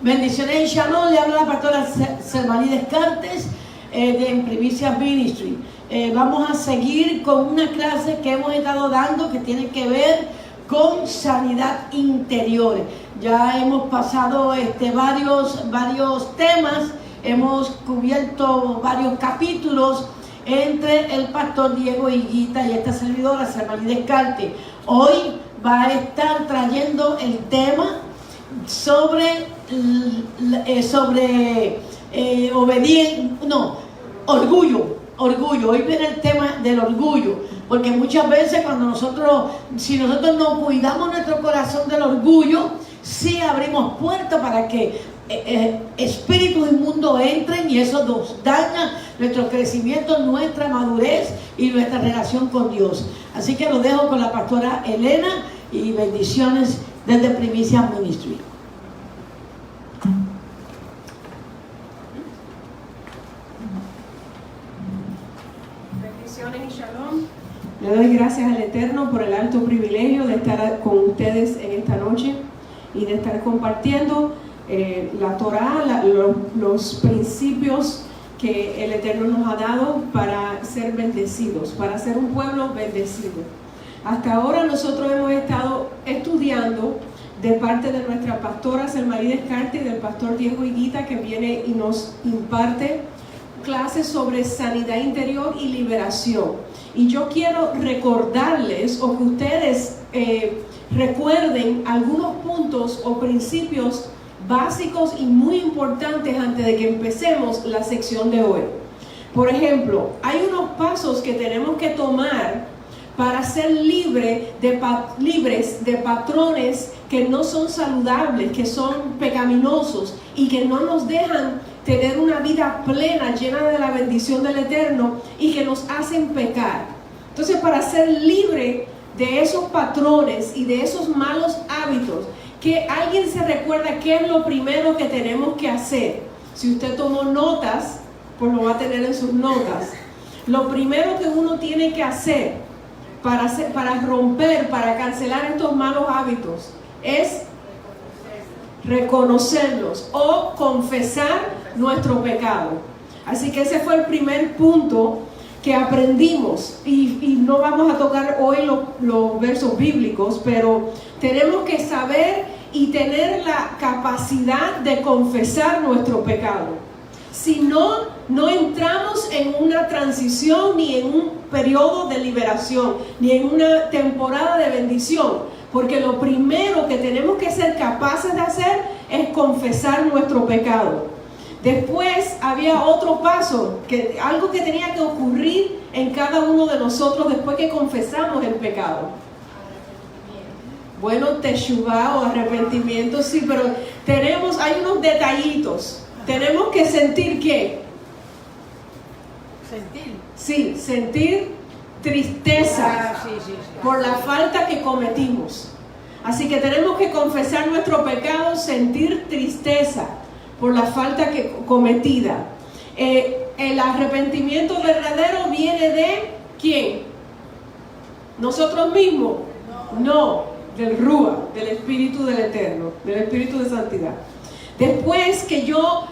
Bendiciones y shalom, le habla la pastora Selmarí Descartes de Primicia Ministry. Vamos a seguir con una clase que hemos estado dando que tiene que ver con sanidad interior. Ya hemos pasado varios temas, hemos cubierto varios capítulos entre el pastor Diego Higuita y esta servidora Selmarí Descartes. Hoy va a estar trayendo el tema sobre orgullo. Hoy viene el tema del orgullo, porque muchas veces si nosotros no cuidamos nuestro corazón del orgullo, sí abrimos puertas para que espíritus inmundos entren, y eso nos daña nuestro crecimiento, nuestra madurez y nuestra relación con Dios. Así que lo dejo con la pastora Elena y bendiciones desde Primicia Ministry. Bendiciones y shalom. Le doy gracias al Eterno por el alto privilegio de estar con ustedes en esta noche y de estar compartiendo la Torah, los principios que el Eterno nos ha dado para ser bendecidos, para ser un pueblo bendecido. Hasta ahora nosotros hemos estado estudiando de parte de nuestra pastora Selmarí Descartes y del pastor Diego Higuita, que viene y nos imparte clases sobre sanidad interior y liberación. Y yo quiero recordarles, o que ustedes recuerden algunos puntos o principios básicos y muy importantes antes de que empecemos la sección de hoy. Por ejemplo, hay unos pasos que tenemos que tomar para ser libres de patrones que no son saludables, que son pecaminosos y que no nos dejan tener una vida plena, llena de la bendición del Eterno, y que nos hacen pecar. Entonces, para ser libre de esos patrones y de esos malos hábitos, que alguien se recuerda qué es lo primero que tenemos que hacer. Si usted tomó notas, pues lo va a tener en sus notas. Lo primero que uno tiene que hacer para romper, para cancelar estos malos hábitos, es reconocerlos o confesar nuestro pecado. Así que ese fue el primer punto que aprendimos, y no vamos a tocar hoy los versos bíblicos, pero tenemos que saber y tener la capacidad de confesar nuestro pecado. Si no entramos en una transición, ni en un periodo de liberación, ni en una temporada de bendición, porque lo primero que tenemos que ser capaces de hacer es confesar nuestro pecado. Después había otro paso, algo que tenía que ocurrir en cada uno de nosotros después que confesamos el pecado. Bueno, teshuvah o arrepentimiento, sí, pero hay unos detallitos. Tenemos que sentir ¿qué? Sí, sentir tristeza por la falta que cometimos. Así que tenemos que confesar nuestro pecado, sentir tristeza por la falta cometida. El arrepentimiento verdadero viene de ¿quién? ¿Nosotros mismos? No, del Ruach, del Espíritu del Eterno, del Espíritu de Santidad. Después que yo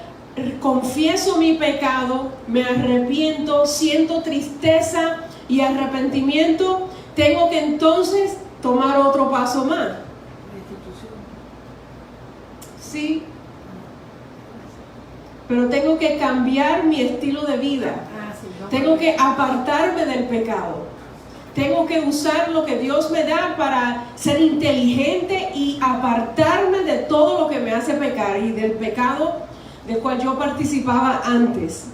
confieso mi pecado, me arrepiento, siento tristeza y arrepentimiento, tengo que entonces tomar otro paso más. Sí, pero tengo que cambiar mi estilo de vida. Tengo que apartarme del pecado. Tengo que usar lo que Dios me da para ser inteligente y apartarme de todo lo que me hace pecar y del pecado del cual yo participaba antes.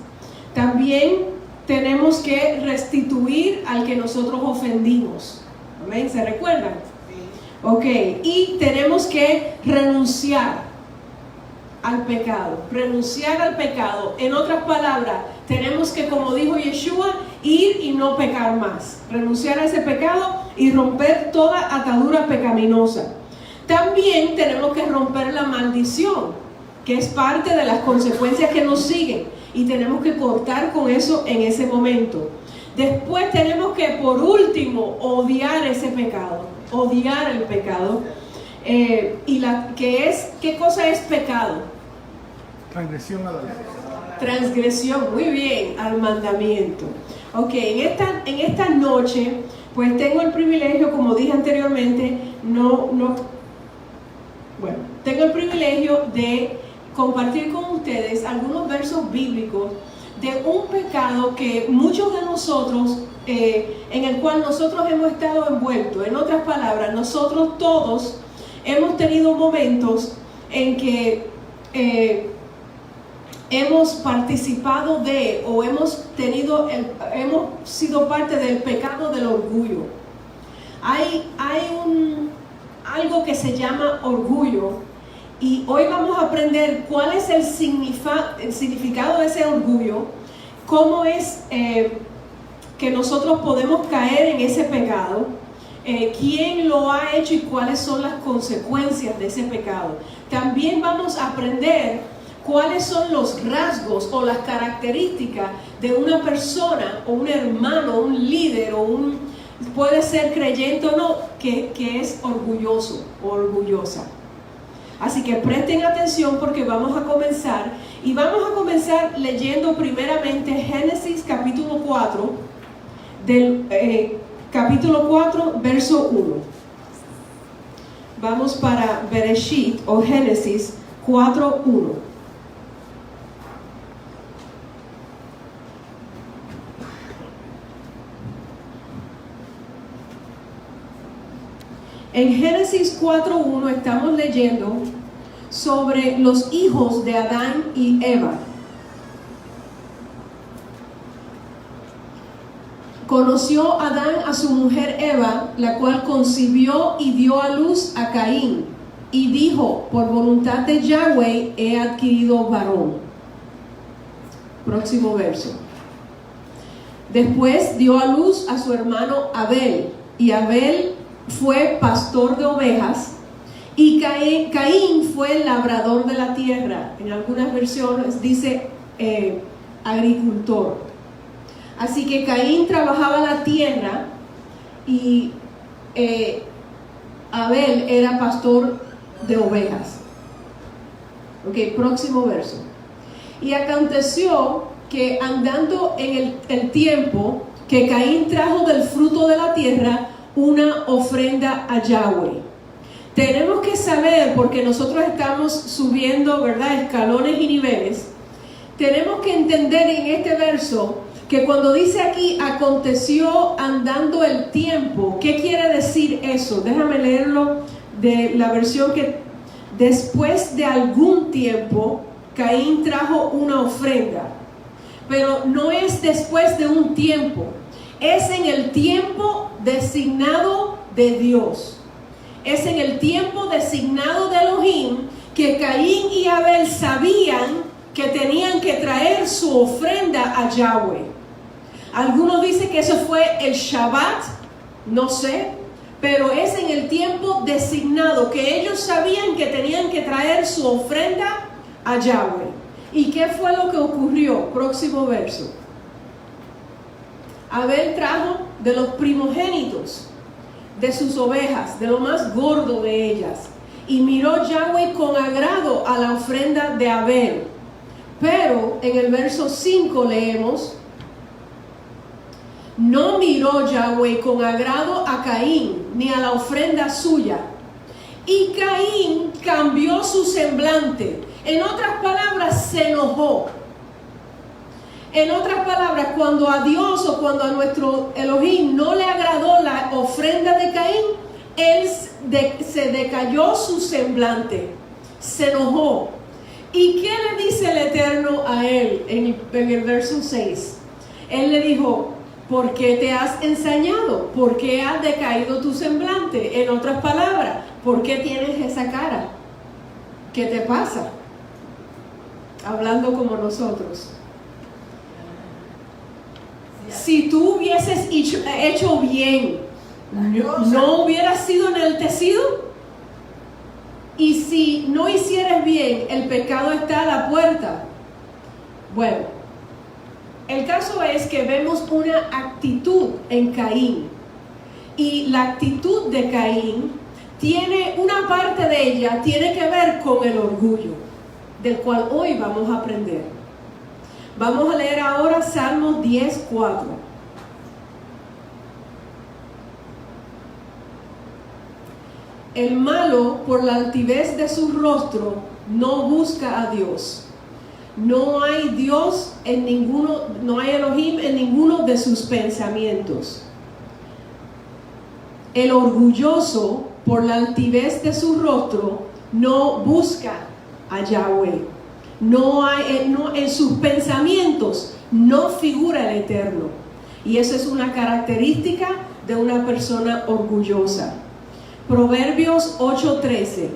También tenemos que restituir al que nosotros ofendimos. ¿Amén? ¿Se recuerdan? Sí. Ok, y tenemos que renunciar al pecado. Renunciar al pecado. En otras palabras, tenemos que, como dijo Yeshua, ir y no pecar más. Renunciar a ese pecado y romper toda atadura pecaminosa. También tenemos que romper la maldición, que es parte de las consecuencias que nos siguen, y tenemos que cortar con eso en ese momento. Después tenemos que, por último, odiar ese pecado, odiar el pecado. ¿Qué cosa es pecado? Transgresión a la ley. Transgresión, muy bien, al mandamiento. Ok, en esta noche, pues tengo el privilegio, como dije anteriormente, tengo el privilegio de compartir con ustedes algunos versos bíblicos de un pecado que muchos de nosotros, en el cual nosotros hemos estado envueltos. En otras palabras, nosotros todos hemos tenido momentos en que hemos participado de o hemos sido parte del pecado del orgullo. Hay algo que se llama orgullo, y hoy vamos a aprender cuál es el significado de ese orgullo, cómo es que nosotros podemos caer en ese pecado, quién lo ha hecho y cuáles son las consecuencias de ese pecado. También vamos a aprender cuáles son los rasgos o las características de una persona o un hermano, un líder puede ser creyente o no, que es orgulloso o orgullosa. Así que presten atención porque vamos a comenzar, y vamos a comenzar leyendo primeramente Génesis capítulo 4, capítulo 4, verso 1. Vamos para Bereshit o Génesis 4, 1. En Génesis 4.1 estamos leyendo sobre los hijos de Adán y Eva. Conoció Adán a su mujer Eva, la cual concibió y dio a luz a Caín, y dijo: por voluntad de Yahweh he adquirido varón. Próximo verso. Después dio a luz a su hermano Abel, y Abel fue pastor de ovejas, y Caín fue labrador de la tierra. En algunas versiones dice agricultor. Así que Caín trabajaba la tierra y Abel era pastor de ovejas. Ok, próximo verso. Y aconteció que andando en el tiempo, que Caín trajo del fruto de la tierra una ofrenda a Yahweh. Tenemos que saber, porque nosotros estamos subiendo, ¿verdad?, escalones y niveles. Tenemos que entender en este verso que cuando dice aquí aconteció andando el tiempo, ¿qué quiere decir eso? Déjame leerlo de la versión que después de algún tiempo Caín trajo una ofrenda, pero no es después de un tiempo, es en el tiempo designado de Dios. Es en el tiempo designado de Elohim que Caín y Abel sabían que tenían que traer su ofrenda a Yahweh. Algunos dicen que eso fue el Shabbat, no sé, pero es en el tiempo designado que ellos sabían que tenían que traer su ofrenda a Yahweh. ¿Y qué fue lo que ocurrió? Próximo verso. Abel trajo de los primogénitos de sus ovejas, de lo más gordo de ellas, y miró Yahweh con agrado a la ofrenda de Abel. Pero en el verso 5 leemos: no miró Yahweh con agrado a Caín, ni a la ofrenda suya, y Caín cambió su semblante. En otras palabras, se enojó. En otras palabras, cuando a Dios o cuando a nuestro Elohim no le agradó la ofrenda de Caín, él se decayó su semblante, se enojó. ¿Y qué le dice el Eterno a él en el verso 6? Él le dijo: ¿por qué te has ensañado? ¿Por qué ha decaído tu semblante? En otras palabras, ¿por qué tienes esa cara? ¿Qué te pasa? Hablando como nosotros. Si tú hubieses hecho bien, ¿no hubieras sido enaltecido? Y si no hicieras bien, el pecado está a la puerta. Bueno, el caso es que vemos una actitud en Caín. Y la actitud de Caín tiene una parte de ella, tiene que ver con el orgullo. del cual hoy vamos a aprender. Vamos a leer ahora Salmos 10:4. El malo, por la altivez de su rostro, no busca a Dios. No hay Dios en ninguno, no hay Elohim en ninguno de sus pensamientos. El orgulloso, por la altivez de su rostro, no busca a Yahweh. En sus pensamientos no figura el Eterno. Y eso es una característica de una persona orgullosa. Proverbios 8:13.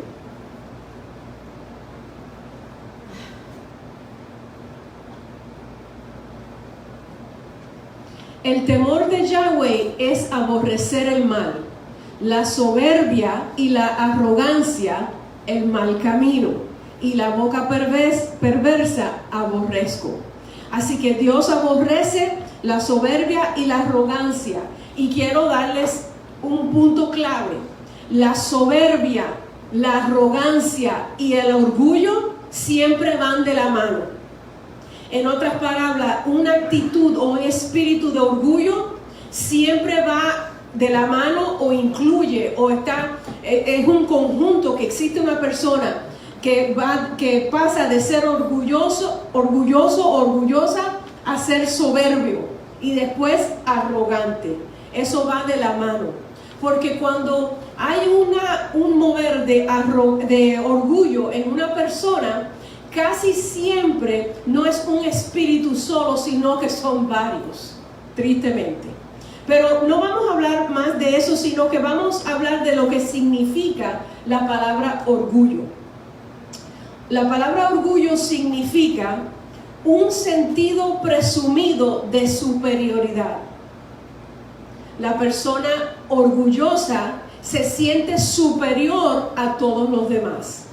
El temor de Yahweh es aborrecer el mal, la soberbia y la arrogancia, el mal camino, y la boca perversa aborrezco. Así que Dios aborrece la soberbia y la arrogancia. Y quiero darles un punto clave. La soberbia, la arrogancia y el orgullo siempre van de la mano. En otras palabras, una actitud o un espíritu de orgullo siempre va de la mano o incluye o es un conjunto, que existe una persona que pasa de ser orgullosa a ser soberbio y después arrogante. Eso va de la mano, porque cuando hay un mover de orgullo en una persona, casi siempre no es un espíritu solo, sino que son varios, tristemente. Pero no vamos a hablar más de eso, sino que vamos a hablar de lo que significa la palabra orgullo. La palabra orgullo significa un sentido presumido de superioridad. La persona orgullosa se siente superior a todos los demás.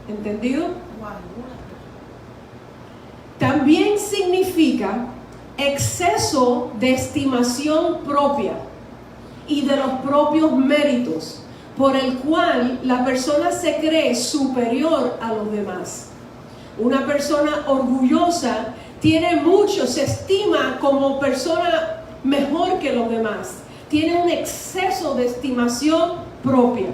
¿Entendido? También significa exceso de estimación propia y de los propios méritos, por el cual la persona se cree superior a los demás. Una persona orgullosa tiene mucho, se estima como persona mejor que los demás. Tiene un exceso de estimación propia.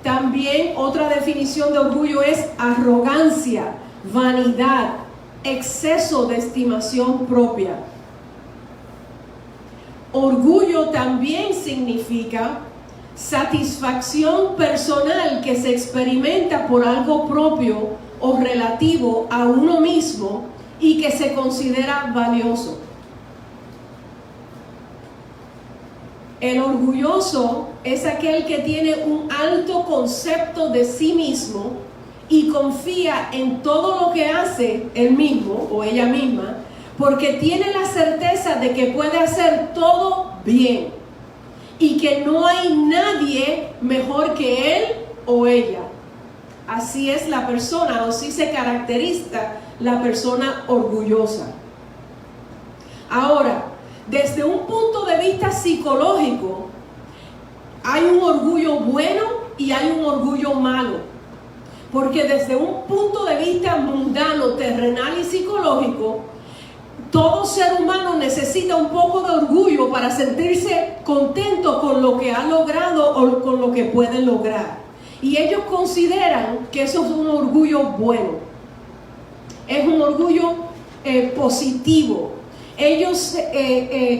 También otra definición de orgullo es arrogancia, vanidad, exceso de estimación propia. Orgullo también significa satisfacción personal que se experimenta por algo propio o relativo a uno mismo y que se considera valioso. El orgulloso es aquel que tiene un alto concepto de sí mismo y confía en todo lo que hace él mismo o ella misma, porque tiene la certeza de que puede hacer todo bien y que no hay nadie mejor que él o ella. Así es la persona, o así se caracteriza la persona orgullosa. Ahora, desde un punto de vista psicológico, hay un orgullo bueno y hay un orgullo malo. Porque desde un punto de vista mundano, terrenal y psicológico, todo ser humano necesita un poco de orgullo para sentirse contento con lo que ha logrado o con lo que puede lograr. Y ellos consideran que eso es un orgullo bueno. Es un orgullo positivo. Ellos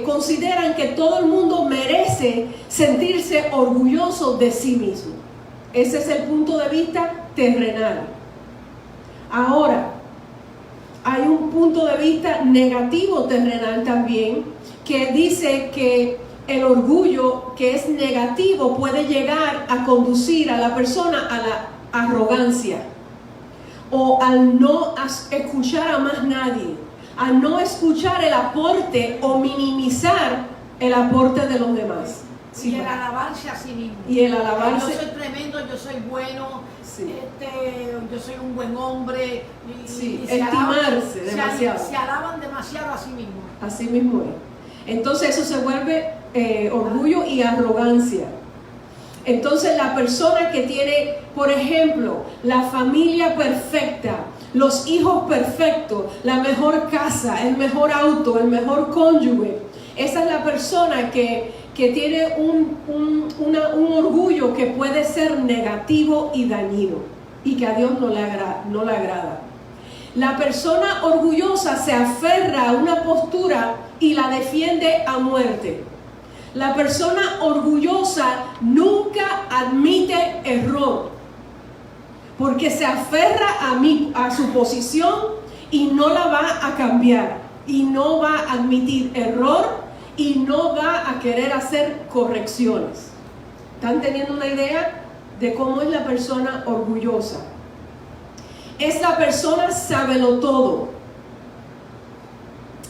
consideran que todo el mundo merece sentirse orgulloso de sí mismo. Ese es el punto de vista terrenal. Ahora, hay un punto de vista negativo terrenal también, que dice que el orgullo que es negativo puede llegar a conducir a la persona a la arrogancia o al no escuchar a más nadie, a no escuchar el aporte o minimizar el aporte de los demás. Sí, y el alabarse a sí mismo. Y el alabarse. Yo soy tremendo, yo soy bueno, sí. Yo soy un buen hombre. Sí, estimarse demasiado. Se alaban demasiado a sí mismo. Así mismo es. Entonces eso se vuelve orgullo y arrogancia. Entonces la persona que tiene, por ejemplo, la familia perfecta, los hijos perfectos, la mejor casa, el mejor auto, el mejor cónyuge, esa es la persona que tiene un orgullo que puede ser negativo y dañino y que a Dios no le agrada. La persona orgullosa se aferra a una postura y la defiende a muerte. La persona orgullosa nunca admite error, porque se aferra a su posición y no la va a cambiar, y no va a admitir error, y no va a querer hacer correcciones. ¿Están teniendo una idea de cómo es la persona orgullosa? Esta persona sábelo todo.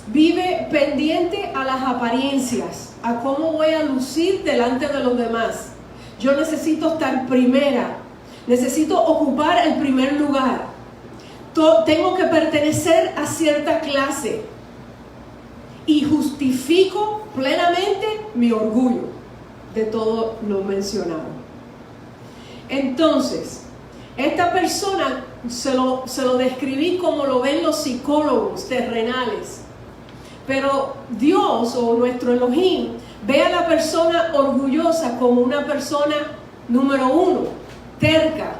Vive pendiente a las apariencias, a cómo voy a lucir delante de los demás. Yo necesito estar primera, necesito ocupar el primer lugar. Tengo que pertenecer a cierta clase y justifico plenamente mi orgullo de todo lo mencionado. Entonces, esta persona se lo describí como lo ven los psicólogos terrenales. Pero Dios o nuestro Elohim ve a la persona orgullosa como una persona, número 1, terca.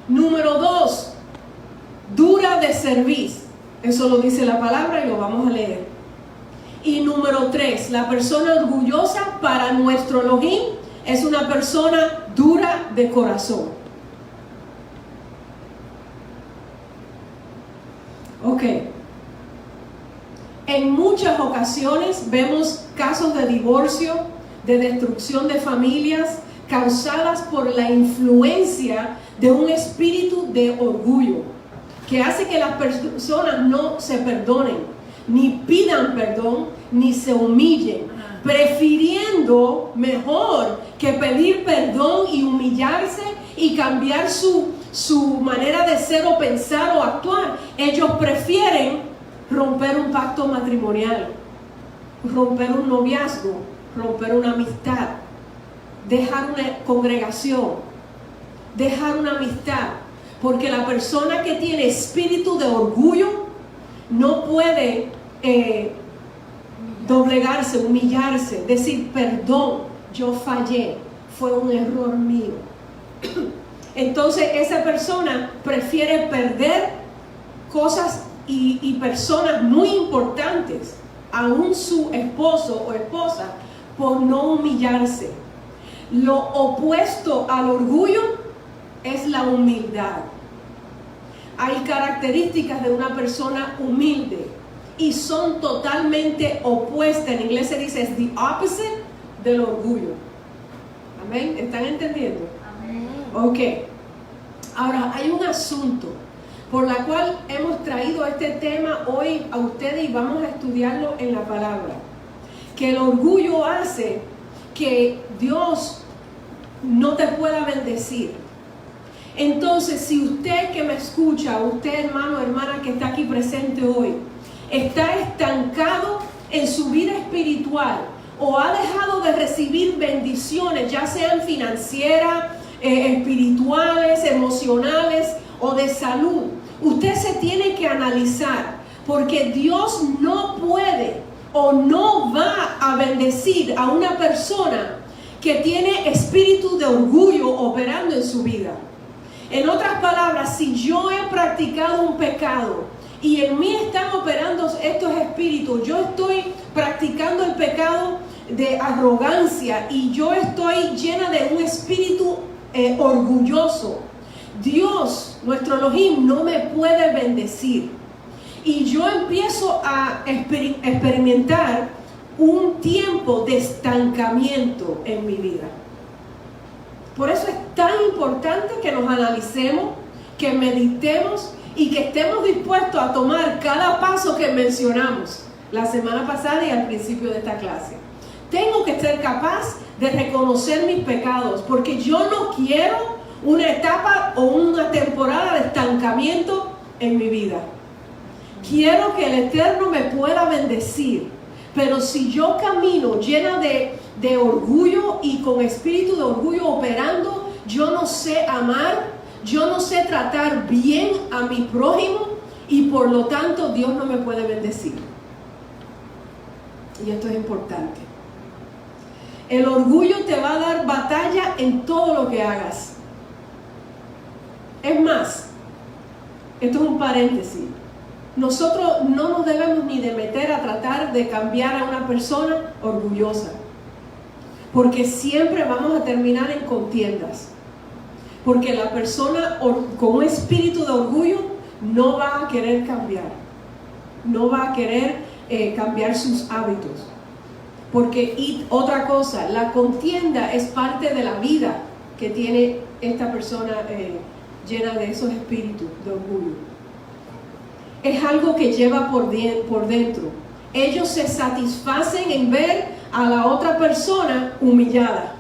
Número 2, dura de servir. Eso lo dice la palabra y lo vamos a leer. Y número 3, la persona orgullosa para nuestro Elohim es una persona dura de corazón. Ok. En muchas ocasiones vemos casos de divorcio, de destrucción de familias, causadas por la influencia de un espíritu de orgullo, que hace que las personas no se perdonen, ni pidan perdón, ni se humillen, prefiriendo mejor que pedir perdón y humillarse y cambiar su manera de ser o pensar o actuar. Ellos prefieren romper un pacto matrimonial, romper un noviazgo, romper una amistad, dejar una congregación, dejar una amistad, porque la persona que tiene espíritu de orgullo no puede doblegarse, humillarse, decir perdón, yo fallé, fue un error mío. Entonces esa persona prefiere perder cosas y personas muy importantes, aún su esposo o esposa, por no humillarse. Lo opuesto al orgullo es la humildad. Hay características de una persona humilde y son totalmente opuestas. En inglés se dice es the opposite del orgullo. Amén. ¿Están entendiendo? Amén. Ok. Ahora hay un asunto por la cual hemos traído este tema hoy a ustedes y vamos a estudiarlo en la palabra. Que el orgullo hace que Dios no te pueda bendecir. Entonces, si usted que me escucha, usted hermano, hermana que está aquí presente hoy, está estancado en su vida espiritual o ha dejado de recibir bendiciones, ya sean financieras, espirituales, emocionales o de salud, usted se tiene que analizar, porque Dios no puede o no va a bendecir a una persona que tiene espíritu de orgullo operando en su vida. En otras palabras, si yo he practicado un pecado y en mí están operando estos espíritus, yo estoy practicando el pecado de arrogancia y yo estoy llena de un espíritu orgulloso, Dios, nuestro Elohim, no me puede bendecir. Y yo empiezo a experimentar un tiempo de estancamiento en mi vida. Por eso es tan importante que nos analicemos, que meditemos y que estemos dispuestos a tomar cada paso que mencionamos la semana pasada y al principio de esta clase. Tengo que ser capaz de reconocer mis pecados, porque yo no quiero una etapa o una temporada de estancamiento en mi vida. Quiero que el Eterno me pueda bendecir, pero si yo camino llena de de orgullo y con espíritu de orgullo operando, yo no sé amar, yo no sé tratar bien a mi prójimo y por lo tanto Dios no me puede bendecir. Y esto es importante. El orgullo te va a dar batalla en todo lo que hagas. Es más, esto es un paréntesis. Nosotros no nos debemos ni de meter a tratar de cambiar a una persona orgullosa, porque siempre vamos a terminar en contiendas, porque la persona con un espíritu de orgullo no va a querer cambiar, no va a querer cambiar sus hábitos, porque y otra cosa, la contienda es parte de la vida que tiene esta persona llena de esos espíritus de orgullo. Es algo que lleva por dentro. Ellos se satisfacen en ver a la otra persona humillada.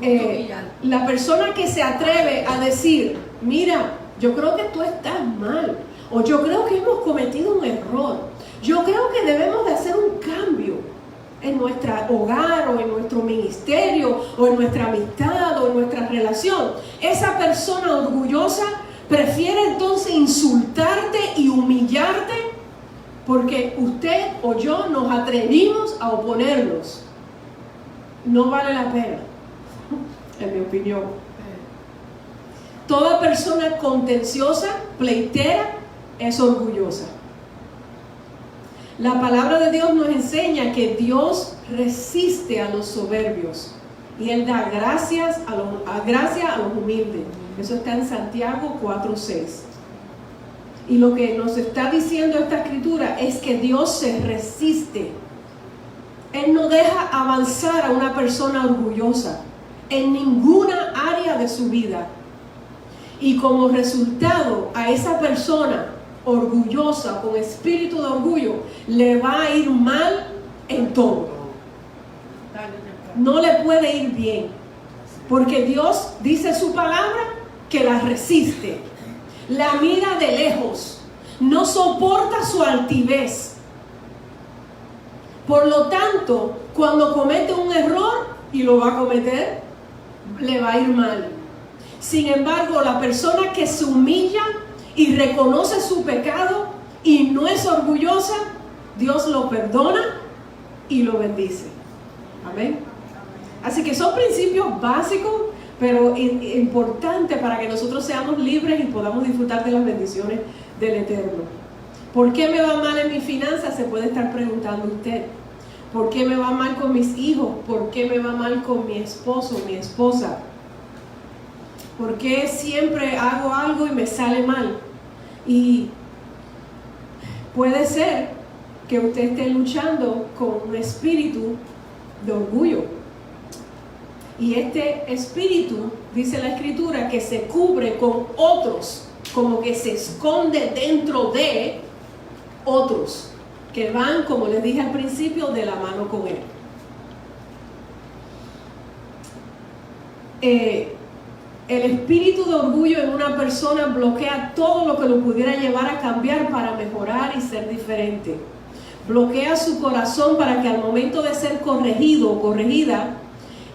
Sí. La persona que se atreve a decir, mira, yo creo que tú estás mal, o yo creo que hemos cometido un error, yo creo que debemos de hacer un cambio en nuestro hogar o en nuestro ministerio o en nuestra amistad o en nuestra relación. Esa persona orgullosa prefiere entonces insultarte y humillarte porque usted o yo nos atrevimos a oponernos. No vale la pena, en mi opinión. Toda persona contenciosa, pleitera, es orgullosa. La palabra de Dios nos enseña que Dios resiste a los soberbios y Él da gracia a los humildes. Eso está en Santiago 4:6. Y lo que nos está diciendo esta escritura es que Dios se resiste. Él no deja avanzar a una persona orgullosa en ninguna área de su vida. Y como resultado, a esa persona orgullosa, con espíritu de orgullo, le va a ir mal en todo. No le puede ir bien. Porque Dios dice su palabra que la resiste, la mira de lejos, no soporta su altivez. Por lo tanto, cuando comete un error, y lo va a cometer, le va a ir mal. Sin embargo, la persona que se humilla y reconoce su pecado y no es orgullosa, Dios lo perdona y lo bendice. Amén. Así que son principios básicos, pero importantes para que nosotros seamos libres y podamos disfrutar de las bendiciones del Eterno. ¿Por qué me va mal en mis finanzas? Se puede estar preguntando usted. ¿Por qué me va mal con mis hijos? ¿Por qué me va mal con mi esposo, mi esposa? ¿Por qué siempre hago algo y me sale mal? Y puede ser que usted esté luchando con un espíritu de orgullo. Y este espíritu, dice la escritura, que se cubre con otros, como que se esconde dentro de otros, que van, como les dije al principio, de la mano con él. El espíritu de orgullo en una persona bloquea todo lo que lo pudiera llevar a cambiar para mejorar y ser diferente. Bloquea su corazón para que al momento de ser corregido o corregida,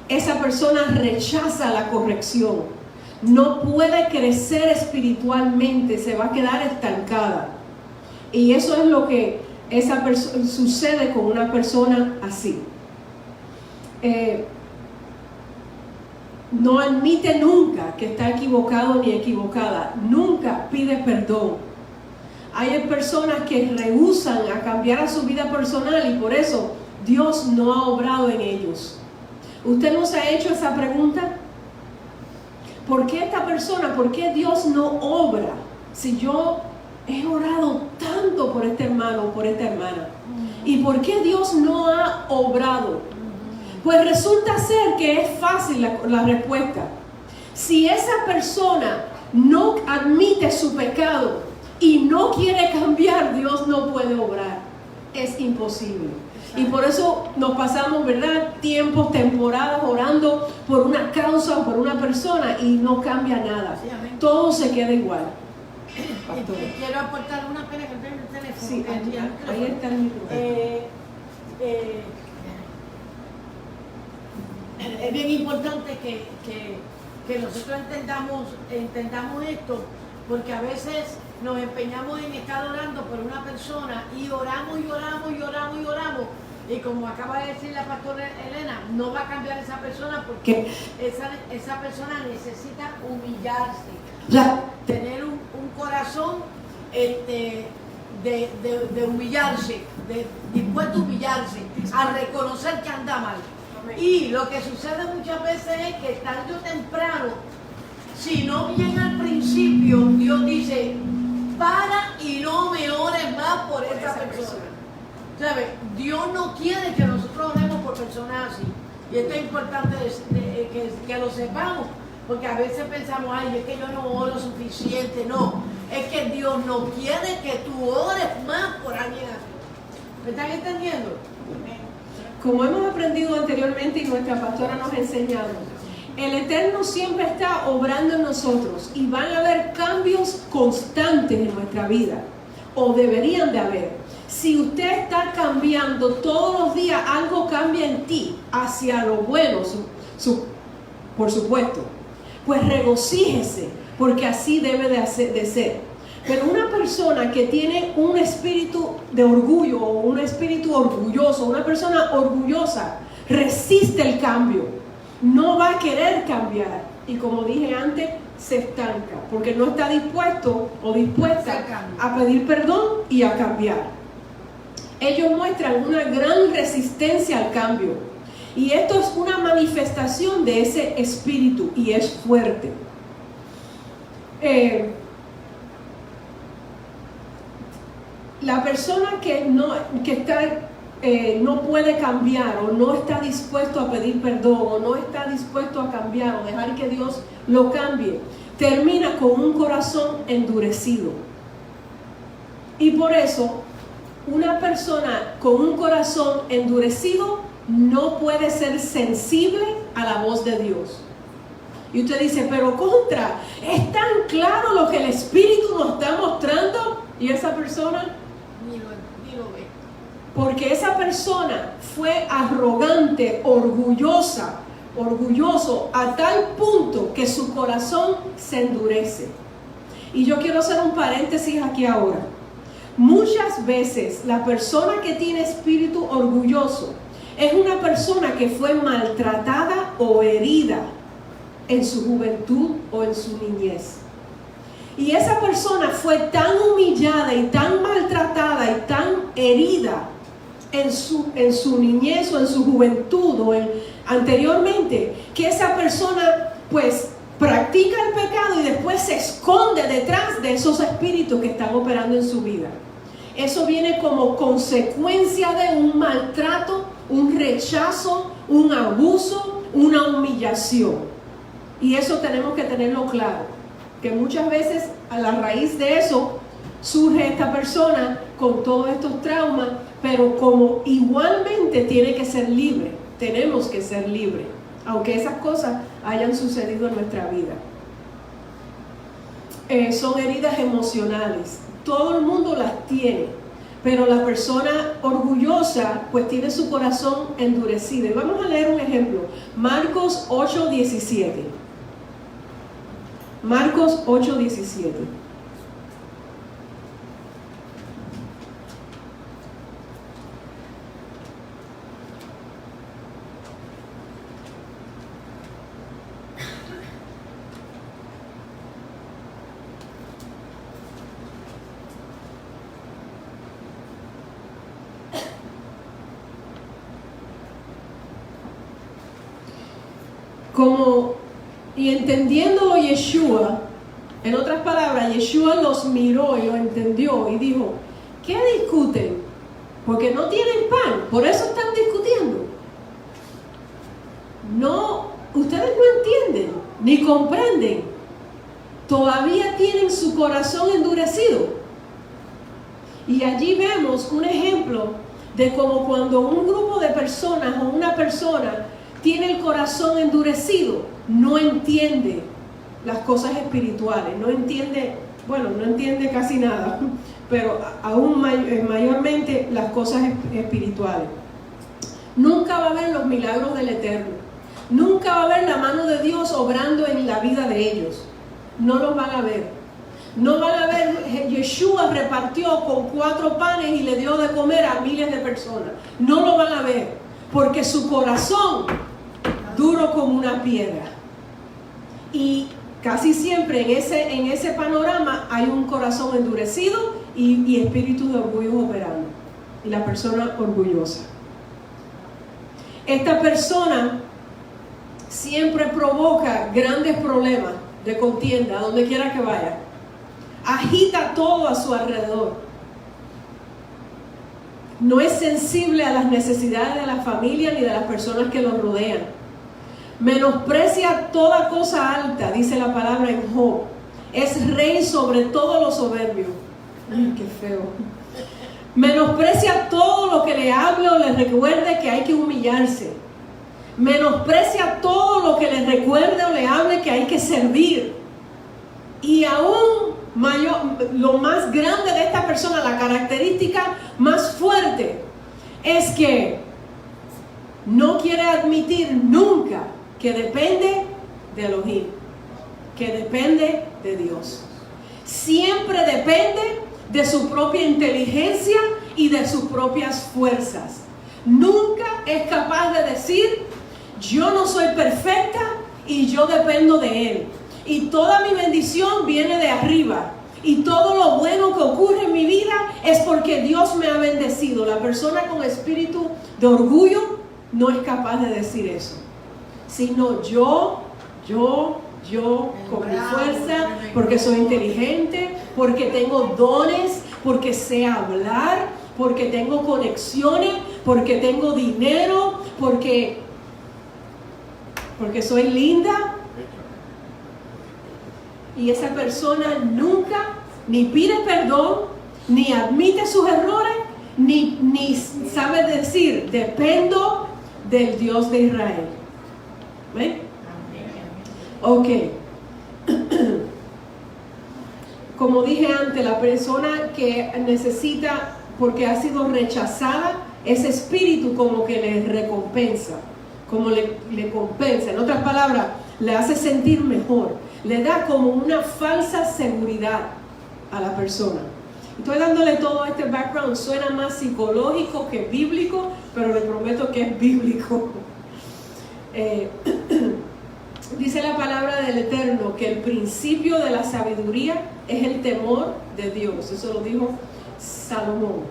esa persona rechaza la corrección. No puede crecer espiritualmente, se va a quedar estancada. Y eso es lo que sucede con una persona así. No admite nunca que está equivocado ni equivocada. Nunca pide perdón. Hay personas que rehúsan a cambiar a su vida personal y por eso Dios no ha obrado en ellos. ¿Usted no se ha hecho esa pregunta? ¿Por qué esta persona, por qué Dios no obra si yo he orado tanto por este hermano o por esta hermana? ¿Y por qué Dios no ha obrado? Pues resulta ser que es fácil la respuesta. Si esa persona no admite su pecado y no quiere cambiar, Dios no puede obrar. Es imposible. Y por eso nos pasamos, ¿verdad?, tiempos, temporadas orando por una causa o por una persona y no cambia nada. Sí, todo se queda igual. Quiero aportar una pena que tengo el teléfono. Sí, ahí está el micrófono. es bien importante que nosotros entendamos esto, porque a veces nos empeñamos en estar orando por una persona y oramos y oramos y oramos y oramos, y como acaba de decir la pastora Elena, no va a cambiar esa persona porque esa persona necesita humillarse, o sea, tener un corazón de humillarse, dispuesto a humillarse, a reconocer que anda mal. Y lo que sucede muchas veces es que tarde o temprano, si no bien al principio, Dios dice, para y no me ores más por esa persona. ¿Sabes? Dios no quiere que nosotros oremos por personas así. Y esto es importante que lo sepamos, porque a veces pensamos, ay, es que yo no oro suficiente. No, es que Dios no quiere que tú ores más por alguien así. ¿Me están entendiendo? Como hemos aprendido anteriormente y nuestra pastora nos ha enseñado, el Eterno siempre está obrando en nosotros y van a haber cambios constantes en nuestra vida, o deberían de haber. Si usted está cambiando todos los días, algo cambia en ti hacia lo bueno, por supuesto, pues regocíjese, porque así debe de ser. Pero una persona que tiene un espíritu de orgullo o un espíritu orgulloso, una persona orgullosa, resiste el cambio, no va a querer cambiar y, como dije antes, se estanca porque no está dispuesto o dispuesta a pedir perdón y a cambiar. Ellos muestran una gran resistencia al cambio y esto es una manifestación de ese espíritu y es fuerte. La persona que no puede cambiar o no está dispuesto a pedir perdón o no está dispuesto a cambiar o dejar que Dios lo cambie, termina con un corazón endurecido. Y por eso, una persona con un corazón endurecido no puede ser sensible a la voz de Dios. Y usted dice, pero contra, es tan claro lo que el Espíritu nos está mostrando, y esa persona Ni lo ve. porque esa persona fue arrogante, orgulloso a tal punto que su corazón se endurece. Y yo quiero hacer un paréntesis aquí ahora. Muchas veces la persona que tiene espíritu orgulloso es una persona que fue maltratada o herida en su juventud o en su niñez. Y esa persona fue tan humillada y tan maltratada y tan herida en su niñez o en su juventud o anteriormente, que esa persona pues practica el pecado y después se esconde detrás de esos espíritus que están operando en su vida. Eso viene como consecuencia de un maltrato, un rechazo, un abuso, una humillación. Y eso tenemos que tenerlo claro, que muchas veces a la raíz de eso surge esta persona con todos estos traumas, pero como igualmente tiene que ser libre, tenemos que ser libres, aunque esas cosas hayan sucedido en nuestra vida. Son heridas emocionales, todo el mundo las tiene, pero la persona orgullosa pues tiene su corazón endurecido. Y vamos a leer un ejemplo, Marcos 8:17. Marcos 8:17. Y entendiéndolo Yeshua, en otras palabras, Yeshua los miró y lo entendió y dijo, ¿qué discuten? Porque no tienen pan, por eso están discutiendo. No, ustedes no entienden, ni comprenden. Todavía tienen su corazón endurecido. Y allí vemos un ejemplo de cómo cuando un grupo de personas o una persona tiene el corazón endurecido, no entiende las cosas espirituales, no entiende casi nada, pero aún mayormente las cosas espirituales. Nunca va a ver los milagros del Eterno. Nunca va a ver la mano de Dios obrando en la vida de ellos. No los van a ver. No van a ver, Yeshua repartió con 4 panes y le dio de comer a miles de personas. No lo van a ver, porque su corazón duro como una piedra. Y casi siempre en ese panorama hay un corazón endurecido y espíritu de orgullo operando. Y la persona orgullosa. Esta persona siempre provoca grandes problemas de contienda a donde quiera que vaya. Agita todo a su alrededor. No es sensible a las necesidades de la familia ni de las personas que lo rodean. Menosprecia toda cosa alta, dice la palabra en Job. Es rey sobre todos los soberbios. Ay, qué feo. Menosprecia todo lo que le hable o le recuerde que hay que humillarse. Menosprecia todo lo que le recuerde o le hable que hay que servir. Y aún lo más grande de esta persona, la característica más fuerte, es que no quiere admitir nunca que depende de Elohim, que depende de Dios. Siempre depende de su propia inteligencia y de sus propias fuerzas. Nunca es capaz de decir: yo no soy perfecta y yo dependo de Él. Y toda mi bendición viene de arriba. Y todo lo bueno que ocurre en mi vida es porque Dios me ha bendecido. La persona con espíritu de orgullo no es capaz de decir eso. Sino yo, con mi fuerza, porque soy inteligente, porque tengo dones, porque sé hablar, porque tengo conexiones, porque tengo dinero, porque soy linda. Y esa persona nunca ni pide perdón, ni admite sus errores, ni sabe decir: dependo del Dios de Israel. ¿Ven? Ok. Como dije antes, la persona que necesita, porque ha sido rechazada, ese espíritu como que le recompensa, como le compensa. En otras palabras, le hace sentir mejor, le da como una falsa seguridad a la persona. Estoy dándole todo este background, suena más psicológico que bíblico, pero le prometo que es bíblico. Dice la palabra del Eterno que el principio de la sabiduría es el temor de Dios. Eso lo dijo Salomón.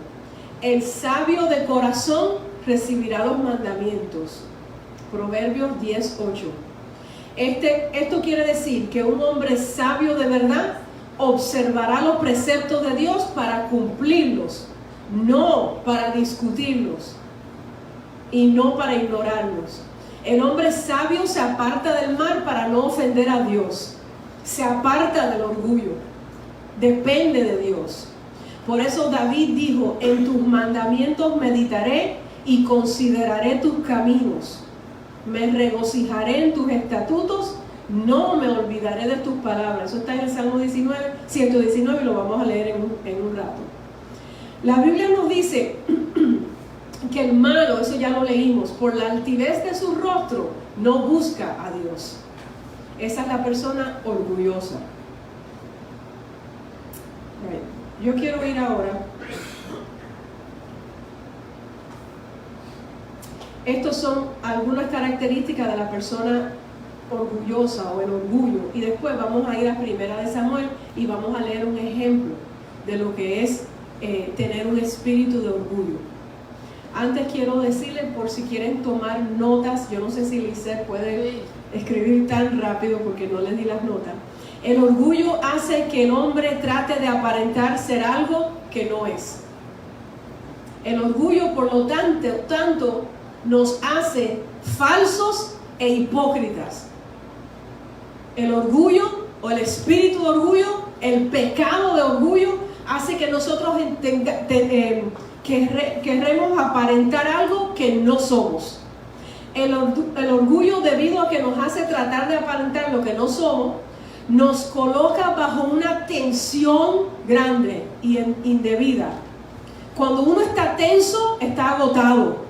El sabio de corazón recibirá los mandamientos. Proverbios 10:8. Esto quiere decir que un hombre sabio de verdad observará los preceptos de Dios para cumplirlos, no para discutirlos y no para ignorarlos. El hombre sabio se aparta del mal para no ofender a Dios. Se aparta del orgullo. Depende de Dios. Por eso David dijo: en tus mandamientos meditaré y consideraré tus caminos. Me regocijaré en tus estatutos, no me olvidaré de tus palabras. Eso está en el Salmo 119 y lo vamos a leer en un rato. La Biblia nos dice que el malo, eso ya lo leímos, por la altivez de su rostro no busca a Dios. Esa es la persona orgullosa. Yo quiero ir ahora. Estas son algunas características de la persona orgullosa o el orgullo. Y después vamos a ir a 1 Samuel y vamos a leer un ejemplo de lo que es tener un espíritu de orgullo. Antes quiero decirles, por si quieren tomar notas, yo no sé si Lisette puede escribir tan rápido porque no les di las notas. El orgullo hace que el hombre trate de aparentar ser algo que no es. El orgullo, por lo tanto, nos hace falsos e hipócritas. El orgullo o el espíritu de orgullo, el pecado de orgullo, hace que nosotros queremos aparentar algo que no somos. El orgullo, debido a que nos hace tratar de aparentar lo que no somos, nos coloca bajo una tensión grande y indebida. Cuando uno está tenso, está agotado.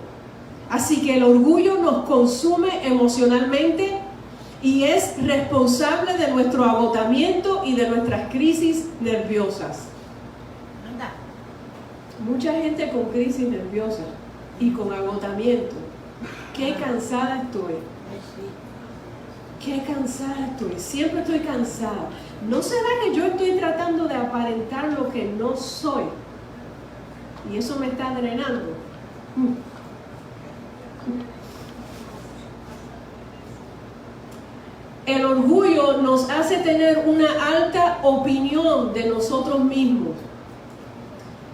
Así que el orgullo nos consume emocionalmente y es responsable de nuestro agotamiento y de nuestras crisis nerviosas. Anda. Mucha gente con crisis nerviosa y con agotamiento. Qué cansada estoy. Qué cansada estoy. Siempre estoy cansada. ¿No será que yo estoy tratando de aparentar lo que no soy? Y eso me está drenando. El orgullo nos hace tener una alta opinión de nosotros mismos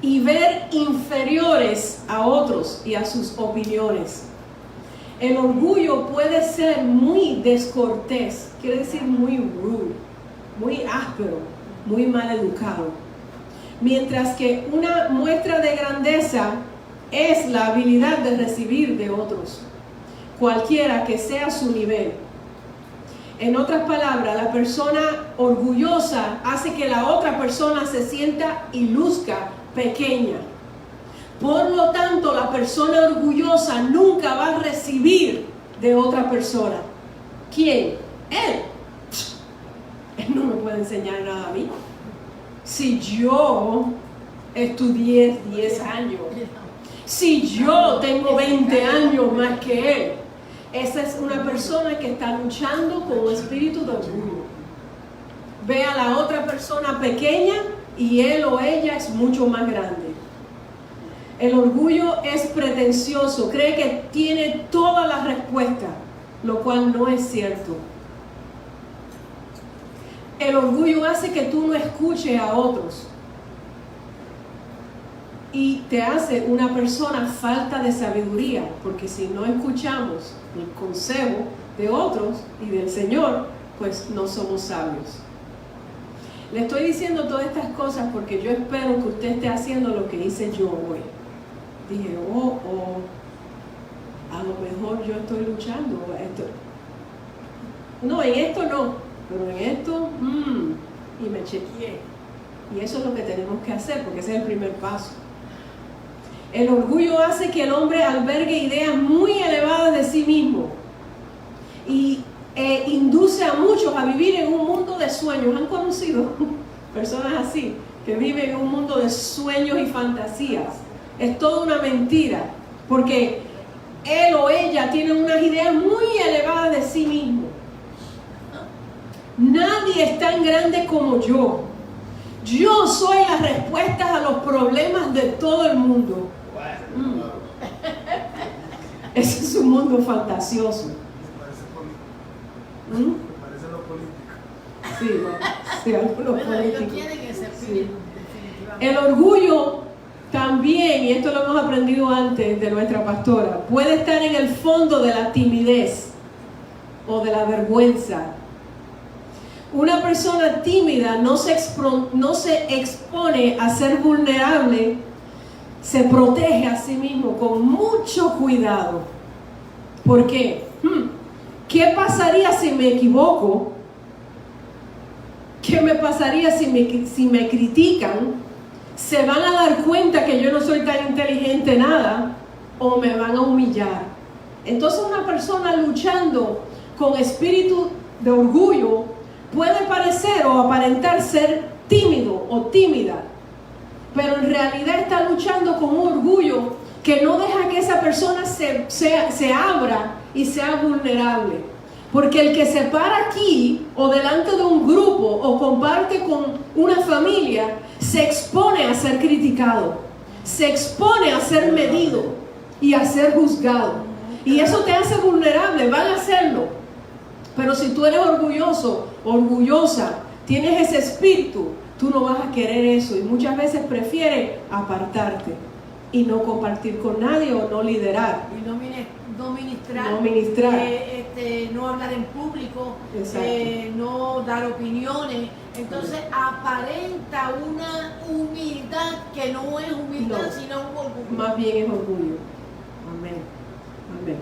y ver inferiores a otros y a sus opiniones. El orgullo puede ser muy descortés, quiere decir muy rude, muy áspero, muy mal educado. Mientras que una muestra de grandeza es la habilidad de recibir de otros, cualquiera que sea su nivel. En otras palabras, la persona orgullosa hace que la otra persona se sienta y luzca pequeña. Por lo tanto, la persona orgullosa nunca va a recibir de otra persona. ¿Quién? Él. Él no me puede enseñar nada a mí. Si yo estudié 10 años, si yo tengo 20 años más que él, esa es una persona que está luchando con un espíritu de orgullo. Ve a la otra persona pequeña y él o ella es mucho más grande. El orgullo es pretencioso, cree que tiene todas las respuestas, lo cual no es cierto. El orgullo hace que tú no escuches a otros y te hace una persona falta de sabiduría, porque si no escuchamos el consejo de otros y del Señor, pues no somos sabios. Le estoy diciendo todas estas cosas porque yo espero que usted esté haciendo lo que hice yo hoy. Dije, a lo mejor yo estoy luchando. No, en esto no, pero en esto, y me chequeé. Y eso es lo que tenemos que hacer, porque ese es el primer paso. El orgullo hace que el hombre albergue ideas muy elevadas de sí mismo y induce a muchos a vivir en un mundo de sueños. ¿Han conocido personas así, que viven en un mundo de sueños y fantasías? Es toda una mentira, porque él o ella tiene unas ideas muy elevadas de sí mismo. Nadie es tan grande como yo. Yo soy las respuestas a los problemas de todo el mundo. Ese es un mundo fantasioso. Me parece lo político. Sí, algunos Bueno, ellos políticos. tienen ese Sí. espíritu, definitivamente. El orgullo también, y esto lo hemos aprendido antes de nuestra pastora, puede estar en el fondo de la timidez o de la vergüenza. Una persona tímida no se expone a ser vulnerable, se protege a sí mismo con mucho cuidado. ¿Por qué? ¿Qué pasaría si me equivoco? ¿Qué me pasaría si me critican? ¿Se van a dar cuenta que yo no soy tan inteligente nada? ¿O me van a humillar? Entonces una persona luchando con espíritu de orgullo puede parecer o aparentar ser tímido o tímida, pero en realidad está luchando con un orgullo que no deja que esa persona se abra y sea vulnerable. Porque el que se para aquí o delante de un grupo o comparte con una familia se expone a ser criticado, se expone a ser medido y a ser juzgado. Y eso te hace vulnerable, van a hacerlo. Pero si tú eres orgulloso, orgullosa, tienes ese espíritu, tú no vas a querer eso y muchas veces prefieres apartarte y no compartir con nadie o no liderar. Y no ministrar, no hablar en público, no dar opiniones. Entonces aparenta una humildad que no es humildad, No, sino un orgullo. más bien es orgullo. Amén. Amén.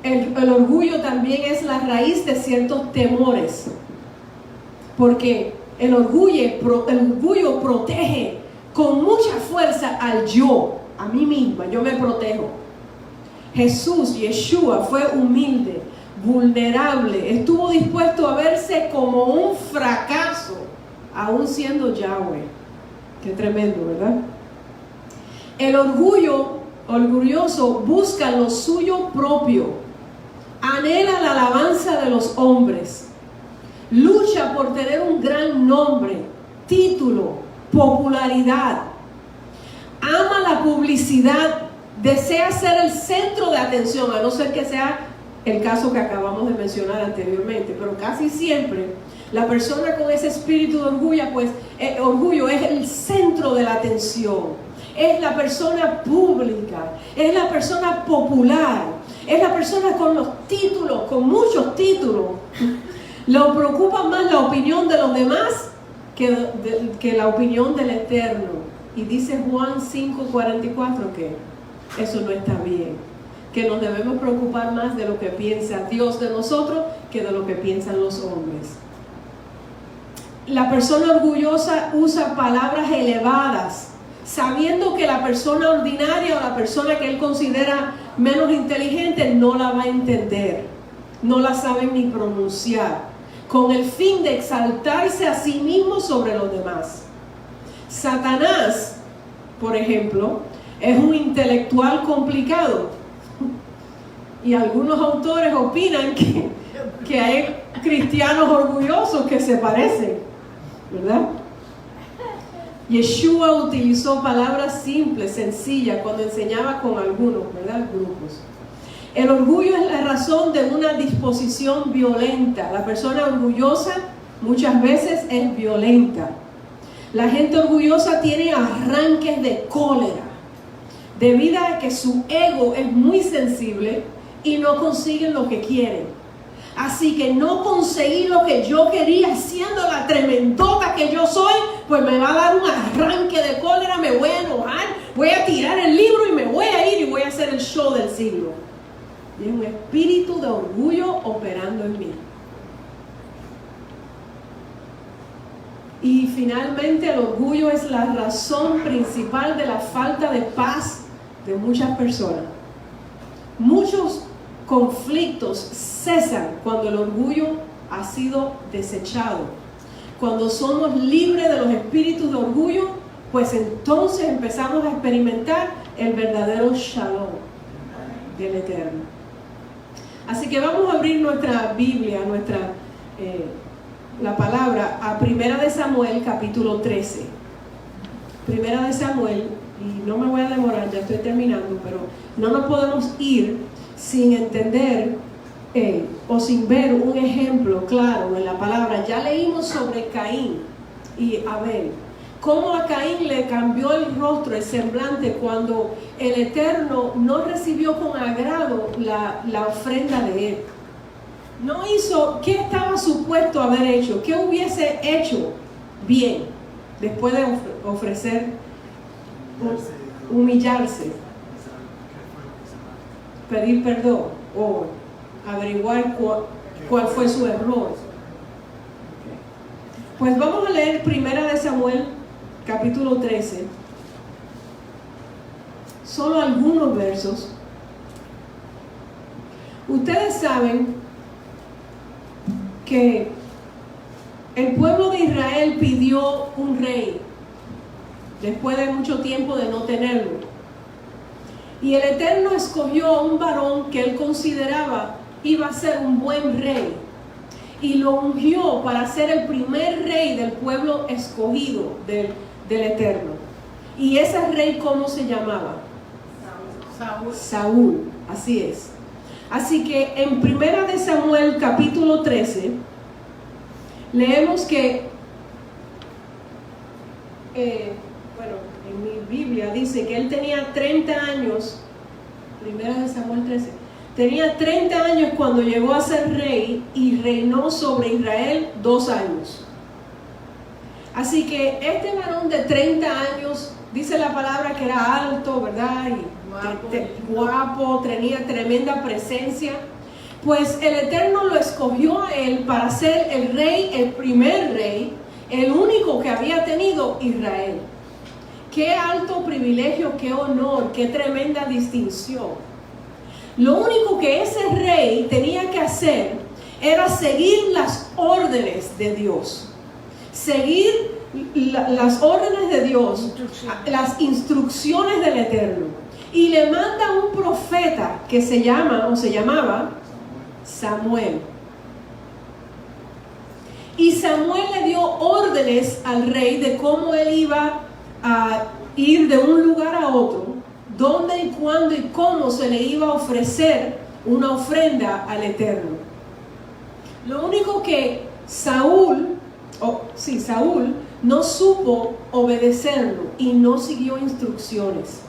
El orgullo también es la raíz de ciertos temores, porque el orgullo protege con mucha fuerza al yo, a mí misma, yo me protejo. Jesús, Yeshua, fue humilde, vulnerable, estuvo dispuesto a verse como un fracaso, aún siendo Yahweh. Qué tremendo, ¿verdad? El orgulloso busca lo suyo propio, anhela la alabanza de los hombres, lucha por tener un gran nombre, título, popularidad, ama la publicidad, desea ser el centro de atención, a no ser que sea el caso que acabamos de mencionar anteriormente, pero casi siempre la persona con ese espíritu de orgullo es el centro de la atención, es la persona pública, es la persona popular, es la persona con los títulos, con muchos títulos. Lo preocupa más la opinión de los demás que la opinión del Eterno. Y dice Juan 5:44 que eso no está bien, que nos debemos preocupar más de lo que piensa Dios de nosotros que de lo que piensan los hombres. La persona orgullosa usa palabras elevadas, sabiendo que la persona ordinaria o la persona que él considera menos inteligente no la va a entender, no la sabe ni pronunciar, con el fin de exaltarse a sí mismo sobre los demás. Satanás, por ejemplo, es un intelectual complicado, y algunos autores opinan que hay cristianos orgullosos que se parecen, ¿verdad? Yeshua utilizó palabras simples, sencillas, cuando enseñaba con algunos, ¿verdad? Grupos. El orgullo es la razón de una disposición violenta. La persona orgullosa muchas veces es violenta. La gente orgullosa tiene arranques de cólera, debido a que su ego es muy sensible y no consiguen lo que quieren. Así que no conseguí lo que yo quería, siendo la tremendota que yo soy, pues me va a dar un arranque de cólera, me voy a enojar, voy a tirar el libro y me voy a ir y voy a hacer el show del siglo. Y es un espíritu de orgullo operando en mí. Y finalmente el orgullo es la razón principal de la falta de paz de muchas personas. Muchos conflictos cesan cuando el orgullo ha sido desechado. Cuando somos libres de los espíritus de orgullo, pues entonces empezamos a experimentar el verdadero shalom del Eterno. Así que vamos a abrir nuestra Biblia, la palabra a 1 de Samuel capítulo 13. 1 de Samuel, y no me voy a demorar, ya estoy terminando, pero no nos podemos ir sin entender o sin ver un ejemplo claro en la palabra. Ya leímos sobre Caín y Abel, cómo a Caín le cambió el rostro, el semblante, cuando el Eterno no recibió con agrado la ofrenda de él. No hizo, ¿qué estaba supuesto haber hecho? ¿Qué hubiese hecho bien después de ofrecer, humillarse, pedir perdón o averiguar cuál fue su error? Pues vamos a leer 1 de Samuel capítulo 13, solo algunos versos. Ustedes saben que el pueblo de Israel pidió un rey después de mucho tiempo de no tenerlo, y el Eterno escogió a un varón que él consideraba iba a ser un buen rey y lo ungió para ser el primer rey del pueblo escogido del Eterno. Y ese rey, ¿cómo se llamaba? Saúl, así es. Así que en 1 de Samuel capítulo 13 leemos que en mi Biblia dice que él tenía 30 años. 1 de Samuel 13, tenía 30 años cuando llegó a ser rey y reinó sobre Israel 2 años. Así que este varón de 30 años, dice la palabra que era alto, ¿verdad? Y guapo, tenía tremenda presencia. Pues el Eterno lo escogió a él para ser el rey, el primer rey, el único que había tenido Israel. Qué alto privilegio, qué honor, qué tremenda distinción. Lo único que ese rey tenía que hacer era seguir las órdenes de Dios. Seguir las órdenes de Dios, las instrucciones del Eterno. Y le manda un profeta que se llamaba Samuel. Y Samuel le dio órdenes al rey de cómo él iba a ir de un lugar a otro, dónde y cuándo y cómo se le iba a ofrecer una ofrenda al Eterno. Lo único que Saúl no supo obedecerlo y no siguió instrucciones.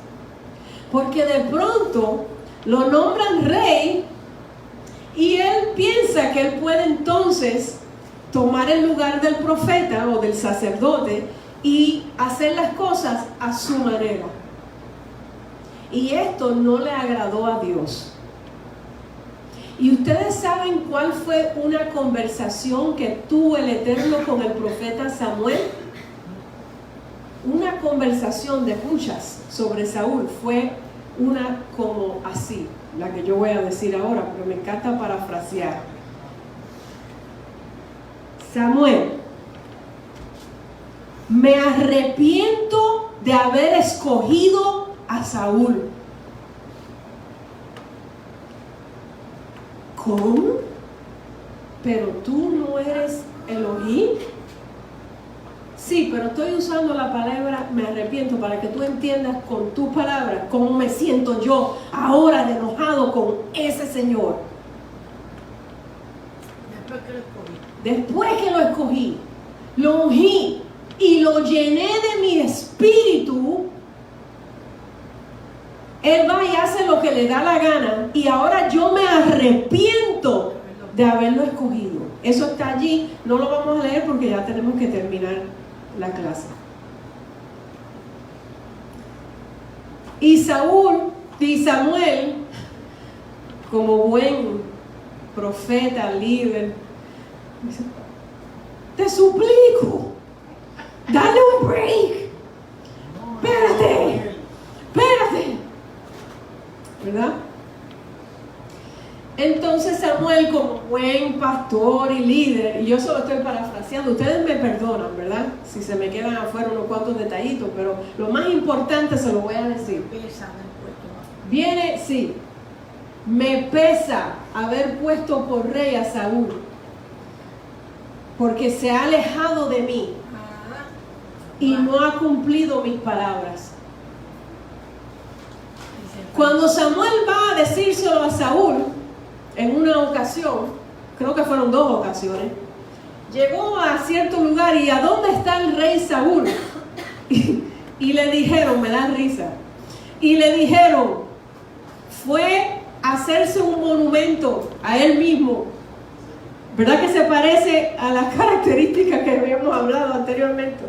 Porque de pronto lo nombran rey y él piensa que él puede entonces tomar el lugar del profeta o del sacerdote y hacer las cosas a su manera. Y esto no le agradó a Dios. Y ustedes saben cuál fue una conversación que tuvo el Eterno con el profeta Samuel. Una conversación de muchas sobre Saúl. Fue una como así, la que yo voy a decir ahora, porque me encanta parafrasear. Samuel, me arrepiento de haber escogido a Saúl. ¿Cómo? ¿Pero tú no eres Elohim? Sí, pero estoy usando la palabra me arrepiento para que tú entiendas con tus palabras cómo me siento yo ahora de enojado con ese Señor. Después que lo escogí, lo ungí y lo llené de mi espíritu, él va y hace lo que le da la gana y ahora yo me arrepiento de haberlo escogido. Eso está allí, no lo vamos a leer porque ya tenemos que terminar la clase. Y Samuel, como buen profeta, líder, dice, te suplico, dale un break, espérate, ¿verdad? Entonces Samuel, como buen pastor y líder, y yo solo estoy parafraseando, ustedes me perdonan, ¿verdad? Si se me quedan afuera unos cuantos detallitos, pero lo más importante se lo voy a decir. Viene, sí, me pesa haber puesto por rey a Saúl, porque se ha alejado de mí y no ha cumplido mis palabras. Cuando Samuel va a decírselo a Saúl, en una ocasión, creo que fueron 2 ocasiones, llegó a cierto lugar y ¿a dónde está el rey Saúl? Y le dijeron, me da risa, y le dijeron, fue a hacerse un monumento a él mismo. ¿Verdad que se parece a las características que habíamos hablado anteriormente?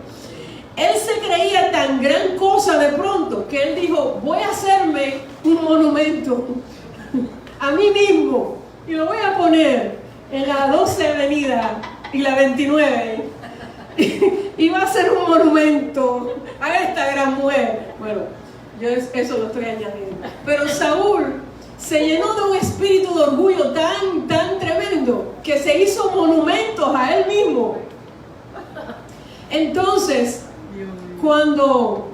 Él se creía tan gran cosa de pronto que él dijo, voy a hacerme un monumento a mí mismo y lo voy a poner en la 12 avenida y la 29 y va a ser un monumento a esta gran mujer. Bueno, yo eso lo estoy añadiendo. Pero Saúl se llenó de un espíritu de orgullo tan tremendo que se hizo monumentos a él mismo. Entonces, cuando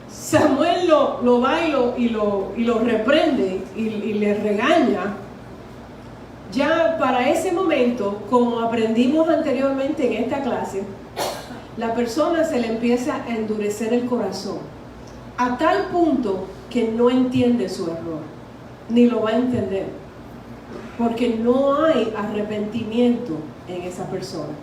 Samuel lo va y lo reprende y le regaña, ya para ese momento, como aprendimos anteriormente en esta clase, la persona se le empieza a endurecer el corazón a tal punto que no entiende su error, ni lo va a entender, porque no hay arrepentimiento en esa persona.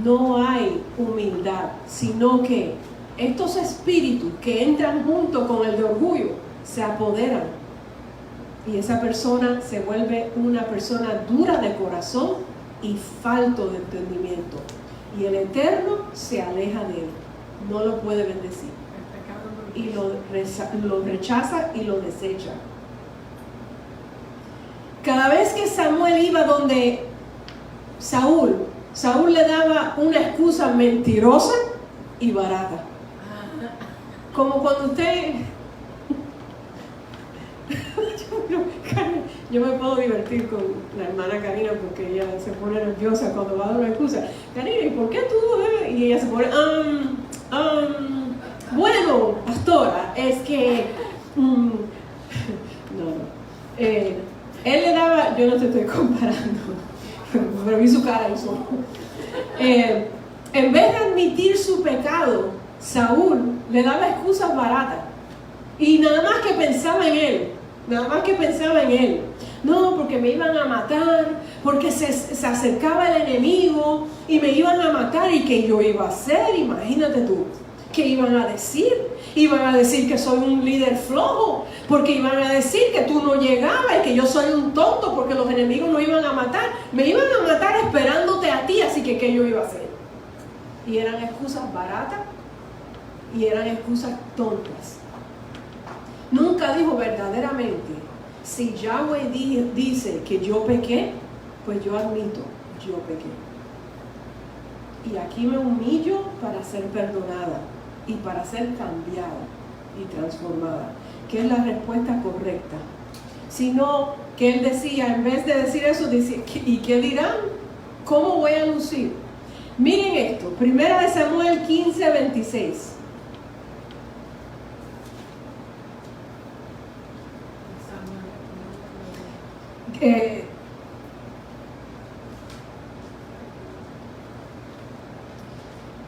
No hay humildad, sino que estos espíritus que entran junto con el de orgullo se apoderan y esa persona se vuelve una persona dura de corazón y falto de entendimiento, y el Eterno se aleja de él, no lo puede bendecir y lo rechaza y lo desecha. Cada vez que Samuel iba donde Saúl le daba una excusa mentirosa y barata. como cuando usted... Yo me puedo divertir con la hermana Karina porque ella se pone nerviosa cuando va a dar una excusa. Karina, ¿y por qué tú? Y ella se pone, bueno, pastora, es que... él le daba, yo no te estoy comparando, pero vi su cara y su... en vez de admitir su pecado, Saúl le daba excusas baratas. Y nada más que pensaba en él. No, porque me iban a matar, porque se acercaba el enemigo y me iban a matar. ¿Y qué yo iba a hacer? Imagínate tú. ¿Qué iban a decir? Iban a decir que soy un líder flojo, porque iban a decir que tú no llegabas y que yo soy un tonto porque los enemigos no iban a matar. Me iban a matar esperándote a ti, así que ¿qué yo iba a hacer? Y eran excusas baratas y eran excusas tontas. Nunca dijo verdaderamente, si Yahweh dice que yo pequé, pues yo admito, yo pequé. Y aquí me humillo para ser perdonada y para ser cambiada y transformada, que es la respuesta correcta. Sino que él decía, en vez de decir eso, dice, ¿y qué dirán? ¿Cómo voy a lucir? Miren esto, 1 Samuel 15:26.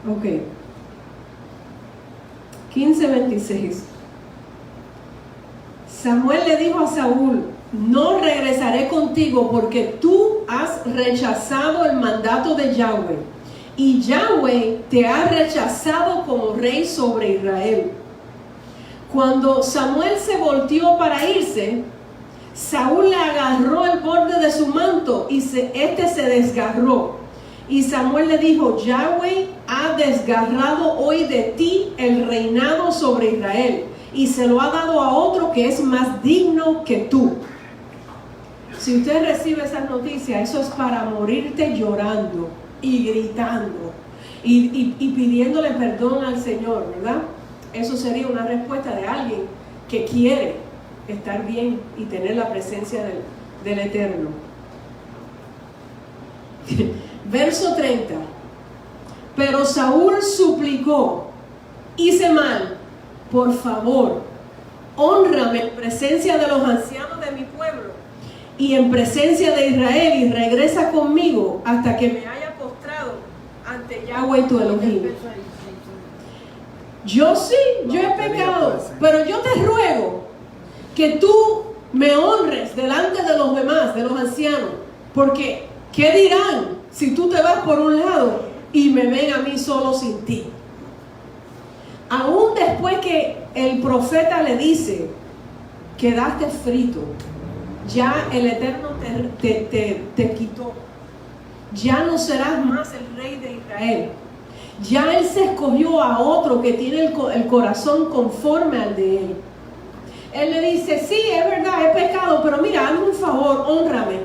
Ok. 15:26. Samuel le dijo a Saúl, no regresaré contigo porque tú has rechazado el mandato de Yahweh y Yahweh te ha rechazado como rey sobre Israel. Cuando Samuel se volteó para irse, Saúl le agarró el borde de su manto y este se desgarró. Y Samuel le dijo, Yahweh ha desgarrado hoy de ti el reinado sobre Israel y se lo ha dado a otro que es más digno que tú. Si usted recibe esas noticias, eso es para morirte llorando y gritando y pidiéndole perdón al Señor, ¿verdad? Eso sería una respuesta de alguien que quiere estar bien y tener la presencia del Eterno. Verso 30. Pero Saúl suplicó, hice mal, por favor, hónrame en presencia de los ancianos de mi pueblo y en presencia de Israel y regresa conmigo hasta que me haya postrado ante Yahweh tu Elohim. Yo he pecado, pero yo te ruego que tú me honres delante de los demás, de los ancianos, porque ¿qué dirán si tú te vas por un lado y me ven a mí solo sin ti? Aún después que el profeta le dice, quedaste frito, ya el Eterno te quitó, ya no serás más el rey de Israel, ya él se escogió a otro que tiene el corazón conforme al de él. Él le dice, sí, es verdad, he pecado, pero mira, hazme un favor, hónrame.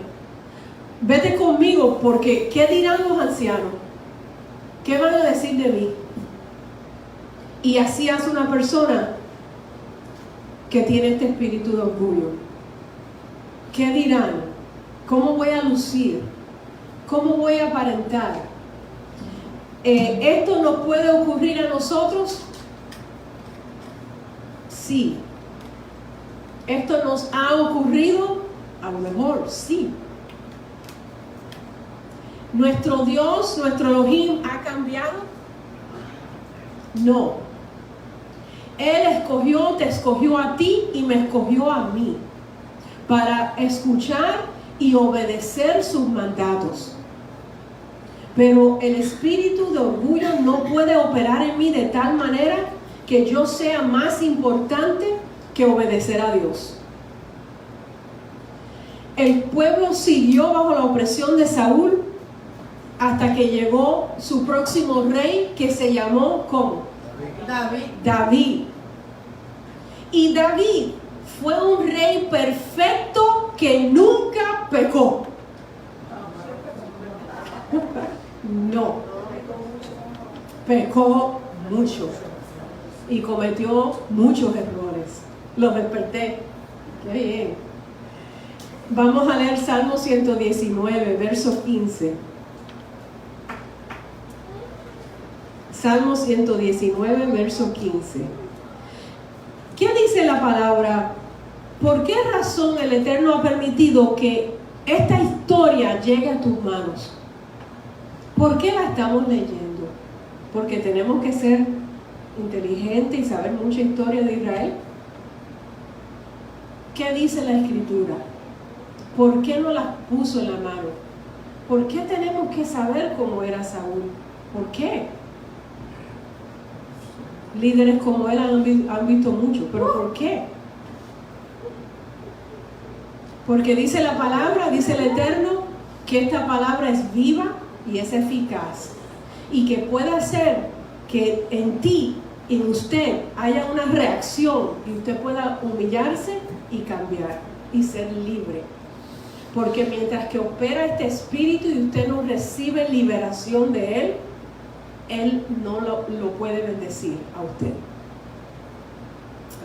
Vete conmigo, porque ¿qué dirán los ancianos? ¿Qué van a decir de mí? Y así hace una persona que tiene este espíritu de orgullo. ¿Qué dirán? ¿Cómo voy a lucir? ¿Cómo voy a aparentar? ¿Esto nos puede ocurrir a nosotros? Sí. ¿Esto nos ha ocurrido? A lo mejor sí. ¿Nuestro Dios, nuestro Elohim ha cambiado? No. Él te escogió a ti y me escogió a mí para escuchar y obedecer sus mandatos. Pero el espíritu de orgullo no puede operar en mí de tal manera que yo sea más importante que obedecer a Dios. El pueblo siguió bajo la opresión de Saúl hasta que llegó su próximo rey, que se llamó ¿cómo? David. Y David fue un rey perfecto que nunca pecó. No, pecó mucho. y cometió muchos errores. Lo desperté. Qué bien. Vamos a leer Salmo 119, verso 15. Salmo 119, verso 15. ¿Qué dice la palabra? ¿Por qué razón el Eterno ha permitido que esta historia llegue a tus manos? ¿Por qué la estamos leyendo? ¿Porque tenemos que ser inteligentes y saber mucha historia de Israel? ¿Qué dice la Escritura? ¿Por qué no las puso en la mano? ¿Por qué tenemos que saber cómo era Saúl? ¿Por qué? Líderes como él han visto mucho, pero ¿por qué? Porque dice la palabra, dice el Eterno, que esta palabra es viva y es eficaz, y que puede hacer que en ti, en usted, haya una reacción y usted pueda humillarse y cambiar y ser libre. Porque mientras que opera este espíritu y usted no recibe liberación de él no lo puede bendecir a usted.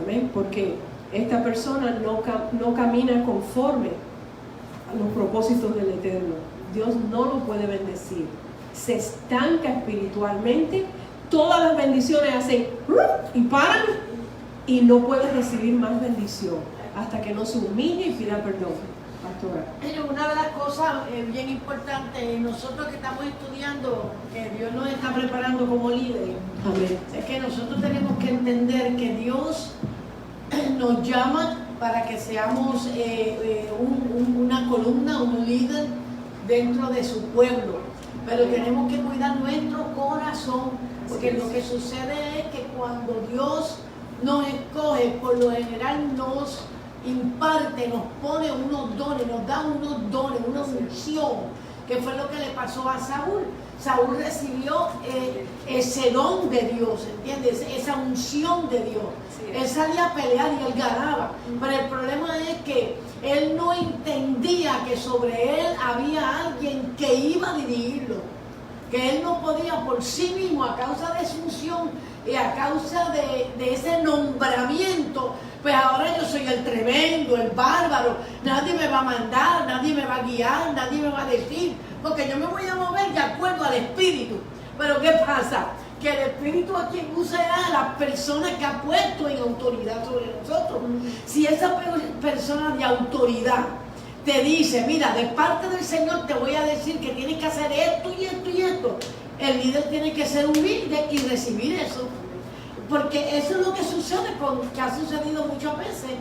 Amén. Porque esta persona no camina conforme a los propósitos del Eterno. Dios no lo puede bendecir. Se estanca espiritualmente. Todas las bendiciones hacen y paran y no puede recibir más bendición hasta que no se humille y pida perdón. Pastora. Una de las cosas bien importantes, nosotros que estamos estudiando, que Dios nos está preparando como líderes, Amén. es que nosotros tenemos que entender que Dios nos llama para que seamos una columna, un líder dentro de su pueblo, pero tenemos que cuidar nuestro corazón, porque lo que sucede es que cuando Dios nos escoge, por lo general nos imparte, nos pone unos dones, nos da unos dones, una unción, que fue lo que le pasó a Saúl. Saúl recibió ese don de Dios, ¿entiendes? Esa unción de Dios. Él salía a pelear y él ganaba, pero el problema es que él no entendía que sobre él había alguien que iba a dirigirlo, que él no podía por sí mismo, a causa de su unción y a causa de ese nombramiento. Pues ahora yo soy el tremendo, el bárbaro, nadie me va a mandar, nadie me va a guiar, nadie me va a decir, porque yo me voy a mover de acuerdo al Espíritu. Pero ¿qué pasa? Que el Espíritu a quien usa a las personas que ha puesto en autoridad sobre nosotros. Si esa persona de autoridad te dice, mira, de parte del Señor te voy a decir que tienes que hacer esto y esto y esto, el líder tiene que ser humilde y recibir eso. Porque eso es lo que sucede, que ha sucedido muchas veces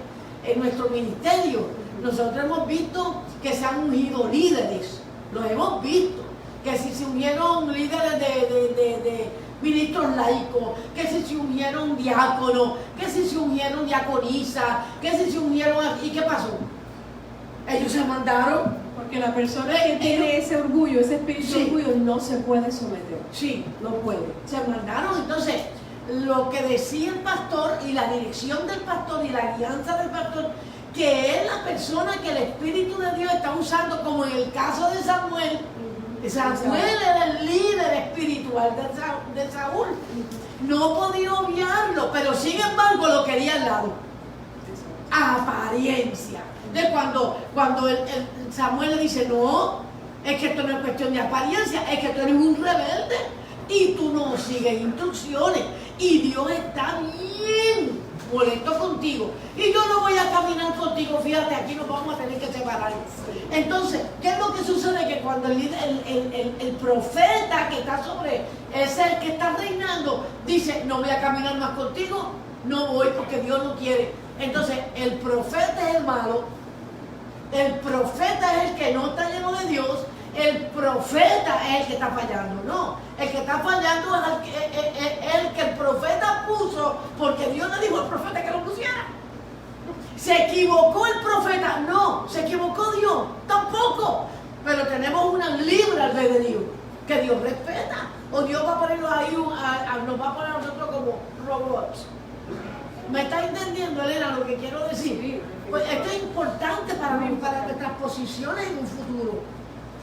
en nuestro ministerio. Nosotros hemos visto que se han ungido líderes, los hemos visto, que si se unieron líderes de ministros laicos, que si se unieron diáconos, que si se unieron diaconisas, que si se unieron... ¿Y qué pasó? Ellos se mandaron. Porque la persona que tiene ese orgullo, ese espíritu de orgullo, no se puede someter. Sí, no puede. Se mandaron. Entonces, lo que decía el pastor y la dirección del pastor y la guianza del pastor, que es la persona que el Espíritu de Dios está usando, como en el caso de Samuel. Samuel era el líder espiritual de Saúl. No podía obviarlo, pero sin embargo lo quería al lado. Apariencia. De cuando Samuel le dice, no, es que esto no es cuestión de apariencia, es que tú eres un rebelde y tú no sigues instrucciones y Dios está bien molesto contigo y yo no voy a caminar contigo, fíjate, aquí nos vamos a tener que separar. Entonces, ¿qué es lo que sucede? Que cuando el profeta que está sobre, es el que está reinando, dice, no voy a caminar más contigo, no voy porque Dios no quiere. Entonces, el profeta es el malo, el profeta es el que no está lleno de Dios, el profeta es el que está fallando. No, el que está fallando es el que el profeta puso, porque Dios le dijo al profeta que lo pusiera. ¿Se equivocó el profeta? No. ¿Se equivocó Dios? Tampoco. Pero tenemos una libre albedrío que Dios respeta. O Dios va a ponernos ahí, nos va a poner a nosotros como robots. ¿Me está entendiendo, Elena, lo que quiero decir? Pues esto es importante para nuestras posiciones en un futuro.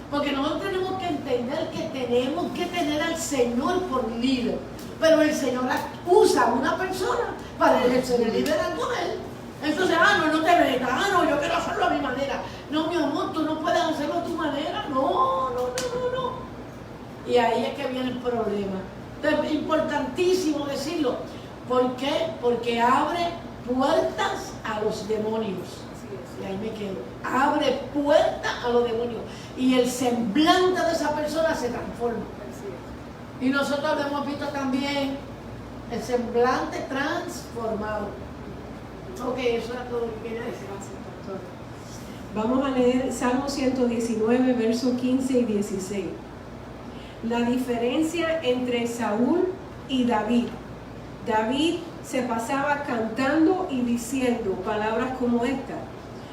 Porque nosotros tenemos que entender que tenemos que tener al Señor por líder. pero el Señor usa a una persona para ejercer el liderazgo de él. Entonces, no te metas, no, yo quiero hacerlo a mi manera. No, mi amor, tú no puedes hacerlo a tu manera. No. Y ahí es que viene el problema. Entonces, es importantísimo decirlo. ¿Por qué? Porque abre puertas a los demonios. Y ahí me quedo. Abre puertas a los demonios. Y el semblante de esa persona se transforma. Y nosotros lo hemos visto también. El semblante transformado. Ok, eso era todo lo que quería decir. Vamos a leer Salmo 119, versos 15 y 16. La diferencia entre Saúl y David. David se pasaba cantando y diciendo palabras como esta: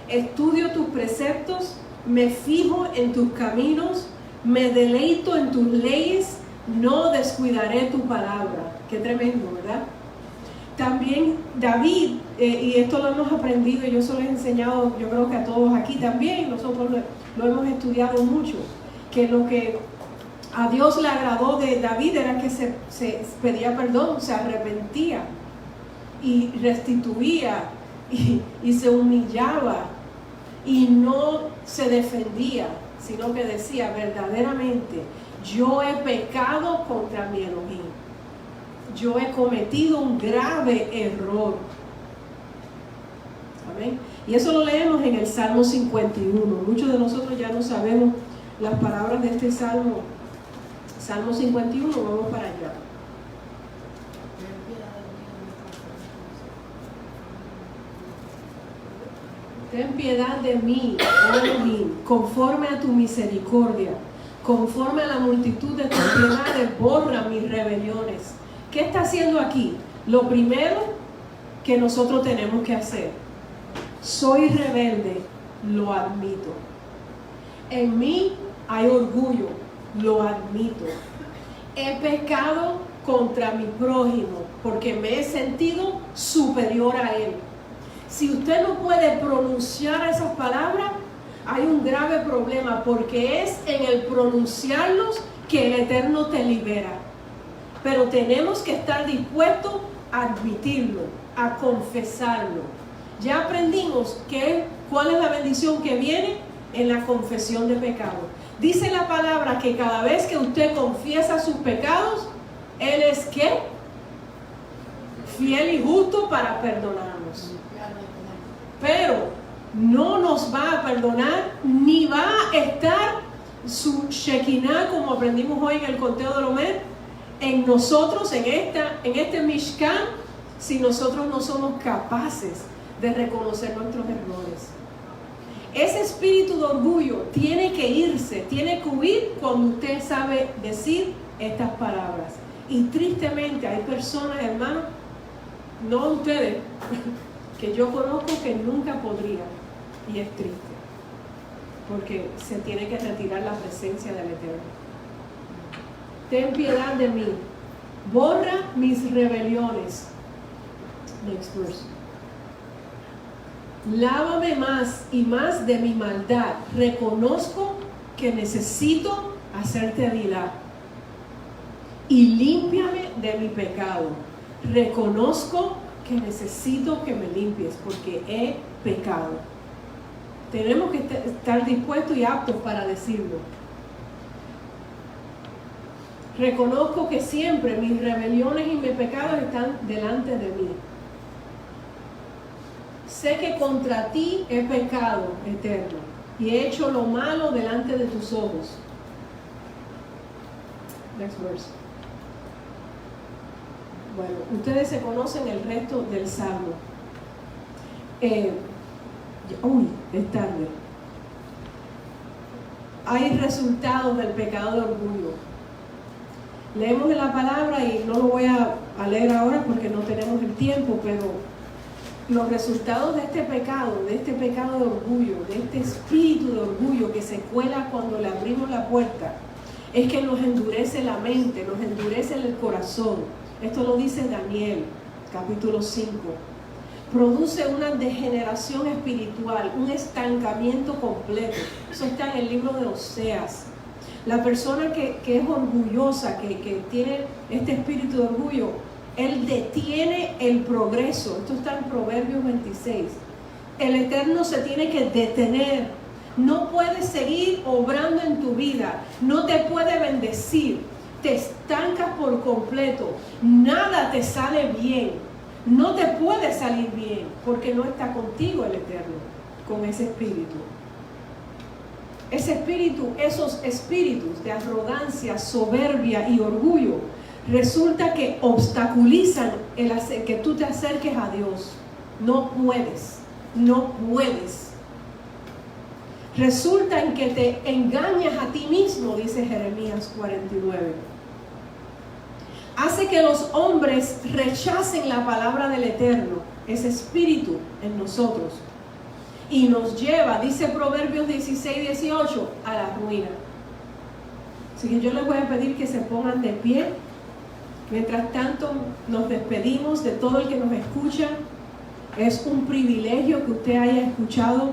estudio tus preceptos, me fijo en tus caminos, me deleito en tus leyes, no descuidaré tu palabra. Qué tremendo, ¿verdad? También David, y esto lo hemos aprendido, y yo se lo he enseñado, yo creo que a todos aquí también, nosotros lo hemos estudiado mucho, que lo que a Dios le agradó de David era que se pedía perdón, se arrepentía y restituía y se humillaba y no se defendía, sino que decía verdaderamente: yo he pecado contra mi Elohim, yo he cometido un grave error. Amén. Y eso lo leemos en el Salmo 51. Muchos de nosotros ya no sabemos las palabras de este Salmo. Salmo 51, vamos para allá. Ten piedad de mí, oh Elohim, conforme a tu misericordia, conforme a la multitud de tus piedades, borra mis rebeliones. ¿Qué está haciendo aquí? Lo primero que nosotros tenemos que hacer: soy rebelde, lo admito. En mí hay orgullo, lo admito. He pecado contra mi prójimo porque me he sentido superior a él. Si usted no puede pronunciar esas palabras, hay un grave problema, porque es en el pronunciarlos que el Eterno te libera. Pero tenemos que estar dispuestos a admitirlo, a confesarlo. Ya aprendimos cuál es la bendición que viene en la confesión de pecado. Dice la palabra que cada vez que usted confiesa sus pecados, Él es ¿qué? Fiel y justo para perdonarnos. Pero no nos va a perdonar, ni va a estar su Shekinah, como aprendimos hoy en el conteo de Omer, en nosotros, en este Mishkan, si nosotros no somos capaces de reconocer nuestros errores. Ese espíritu de orgullo tiene que irse, tiene que huir cuando usted sabe decir estas palabras. Y tristemente hay personas, hermanos, no ustedes, que yo conozco que nunca podrían, y es triste, porque se tiene que retirar la presencia del Eterno. Ten piedad de mí, borra mis rebeliones. Next verse. Lávame más y más de mi maldad. Reconozco que necesito hacerte vilá. Y límpiame de mi pecado. Reconozco que necesito que me limpies porque he pecado. Tenemos que estar dispuestos y aptos para decirlo. Reconozco que siempre mis rebeliones y mis pecados están delante de mí. Sé que contra ti he pecado, Eterno, y he hecho lo malo delante de tus ojos. Next verse. Bueno, ustedes se conocen el resto del Salmo. Es tarde. Hay resultados del pecado de orgullo. Leemos en la palabra y no lo voy a leer ahora porque no tenemos el tiempo, pero los resultados de este pecado de orgullo, de este espíritu de orgullo que se cuela cuando le abrimos la puerta, es que nos endurece la mente, nos endurece el corazón. Esto lo dice Daniel, capítulo 5. Produce una degeneración espiritual, un estancamiento completo. Eso está en el libro de Oseas. La persona que es orgullosa, que tiene este espíritu de orgullo, él detiene el progreso. Esto está en Proverbios 26. El Eterno se tiene que detener. No puede seguir obrando en tu vida. No te puede bendecir. Te estancas por completo. Nada te sale bien. No te puede salir bien porque no está contigo el Eterno con ese espíritu. Ese espíritu, esos espíritus de arrogancia, soberbia y orgullo, resulta que obstaculizan que tú te acerques a Dios. No puedes, no puedes. Resulta en que te engañas a ti mismo, dice Jeremías 49. Hace que los hombres rechacen la palabra del Eterno, ese espíritu en nosotros. Y nos lleva, dice Proverbios 16-18, a la ruina. Así que yo les voy a pedir que se pongan de pie. Mientras tanto, nos despedimos de todo el que nos escucha. Es un privilegio que usted haya escuchado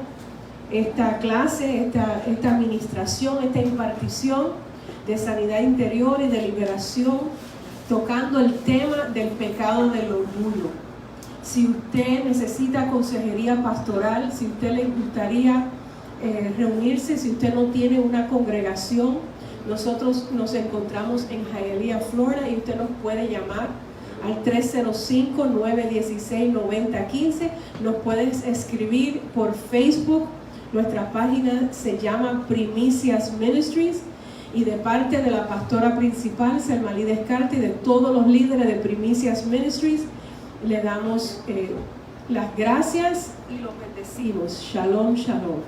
esta clase, esta administración, esta impartición de sanidad interior y de liberación, tocando el tema del pecado del orgullo. Si usted necesita consejería pastoral, si usted le gustaría reunirse, si usted no tiene una congregación, nosotros nos encontramos en Hialeah, Florida, y usted nos puede llamar al 305-916-9015. Nos puedes escribir por Facebook. Nuestra página se llama Primicias Ministries, y de parte de la pastora principal, Selmalí Descartes, y de todos los líderes de Primicias Ministries, le damos las gracias y los bendecimos. Shalom, shalom.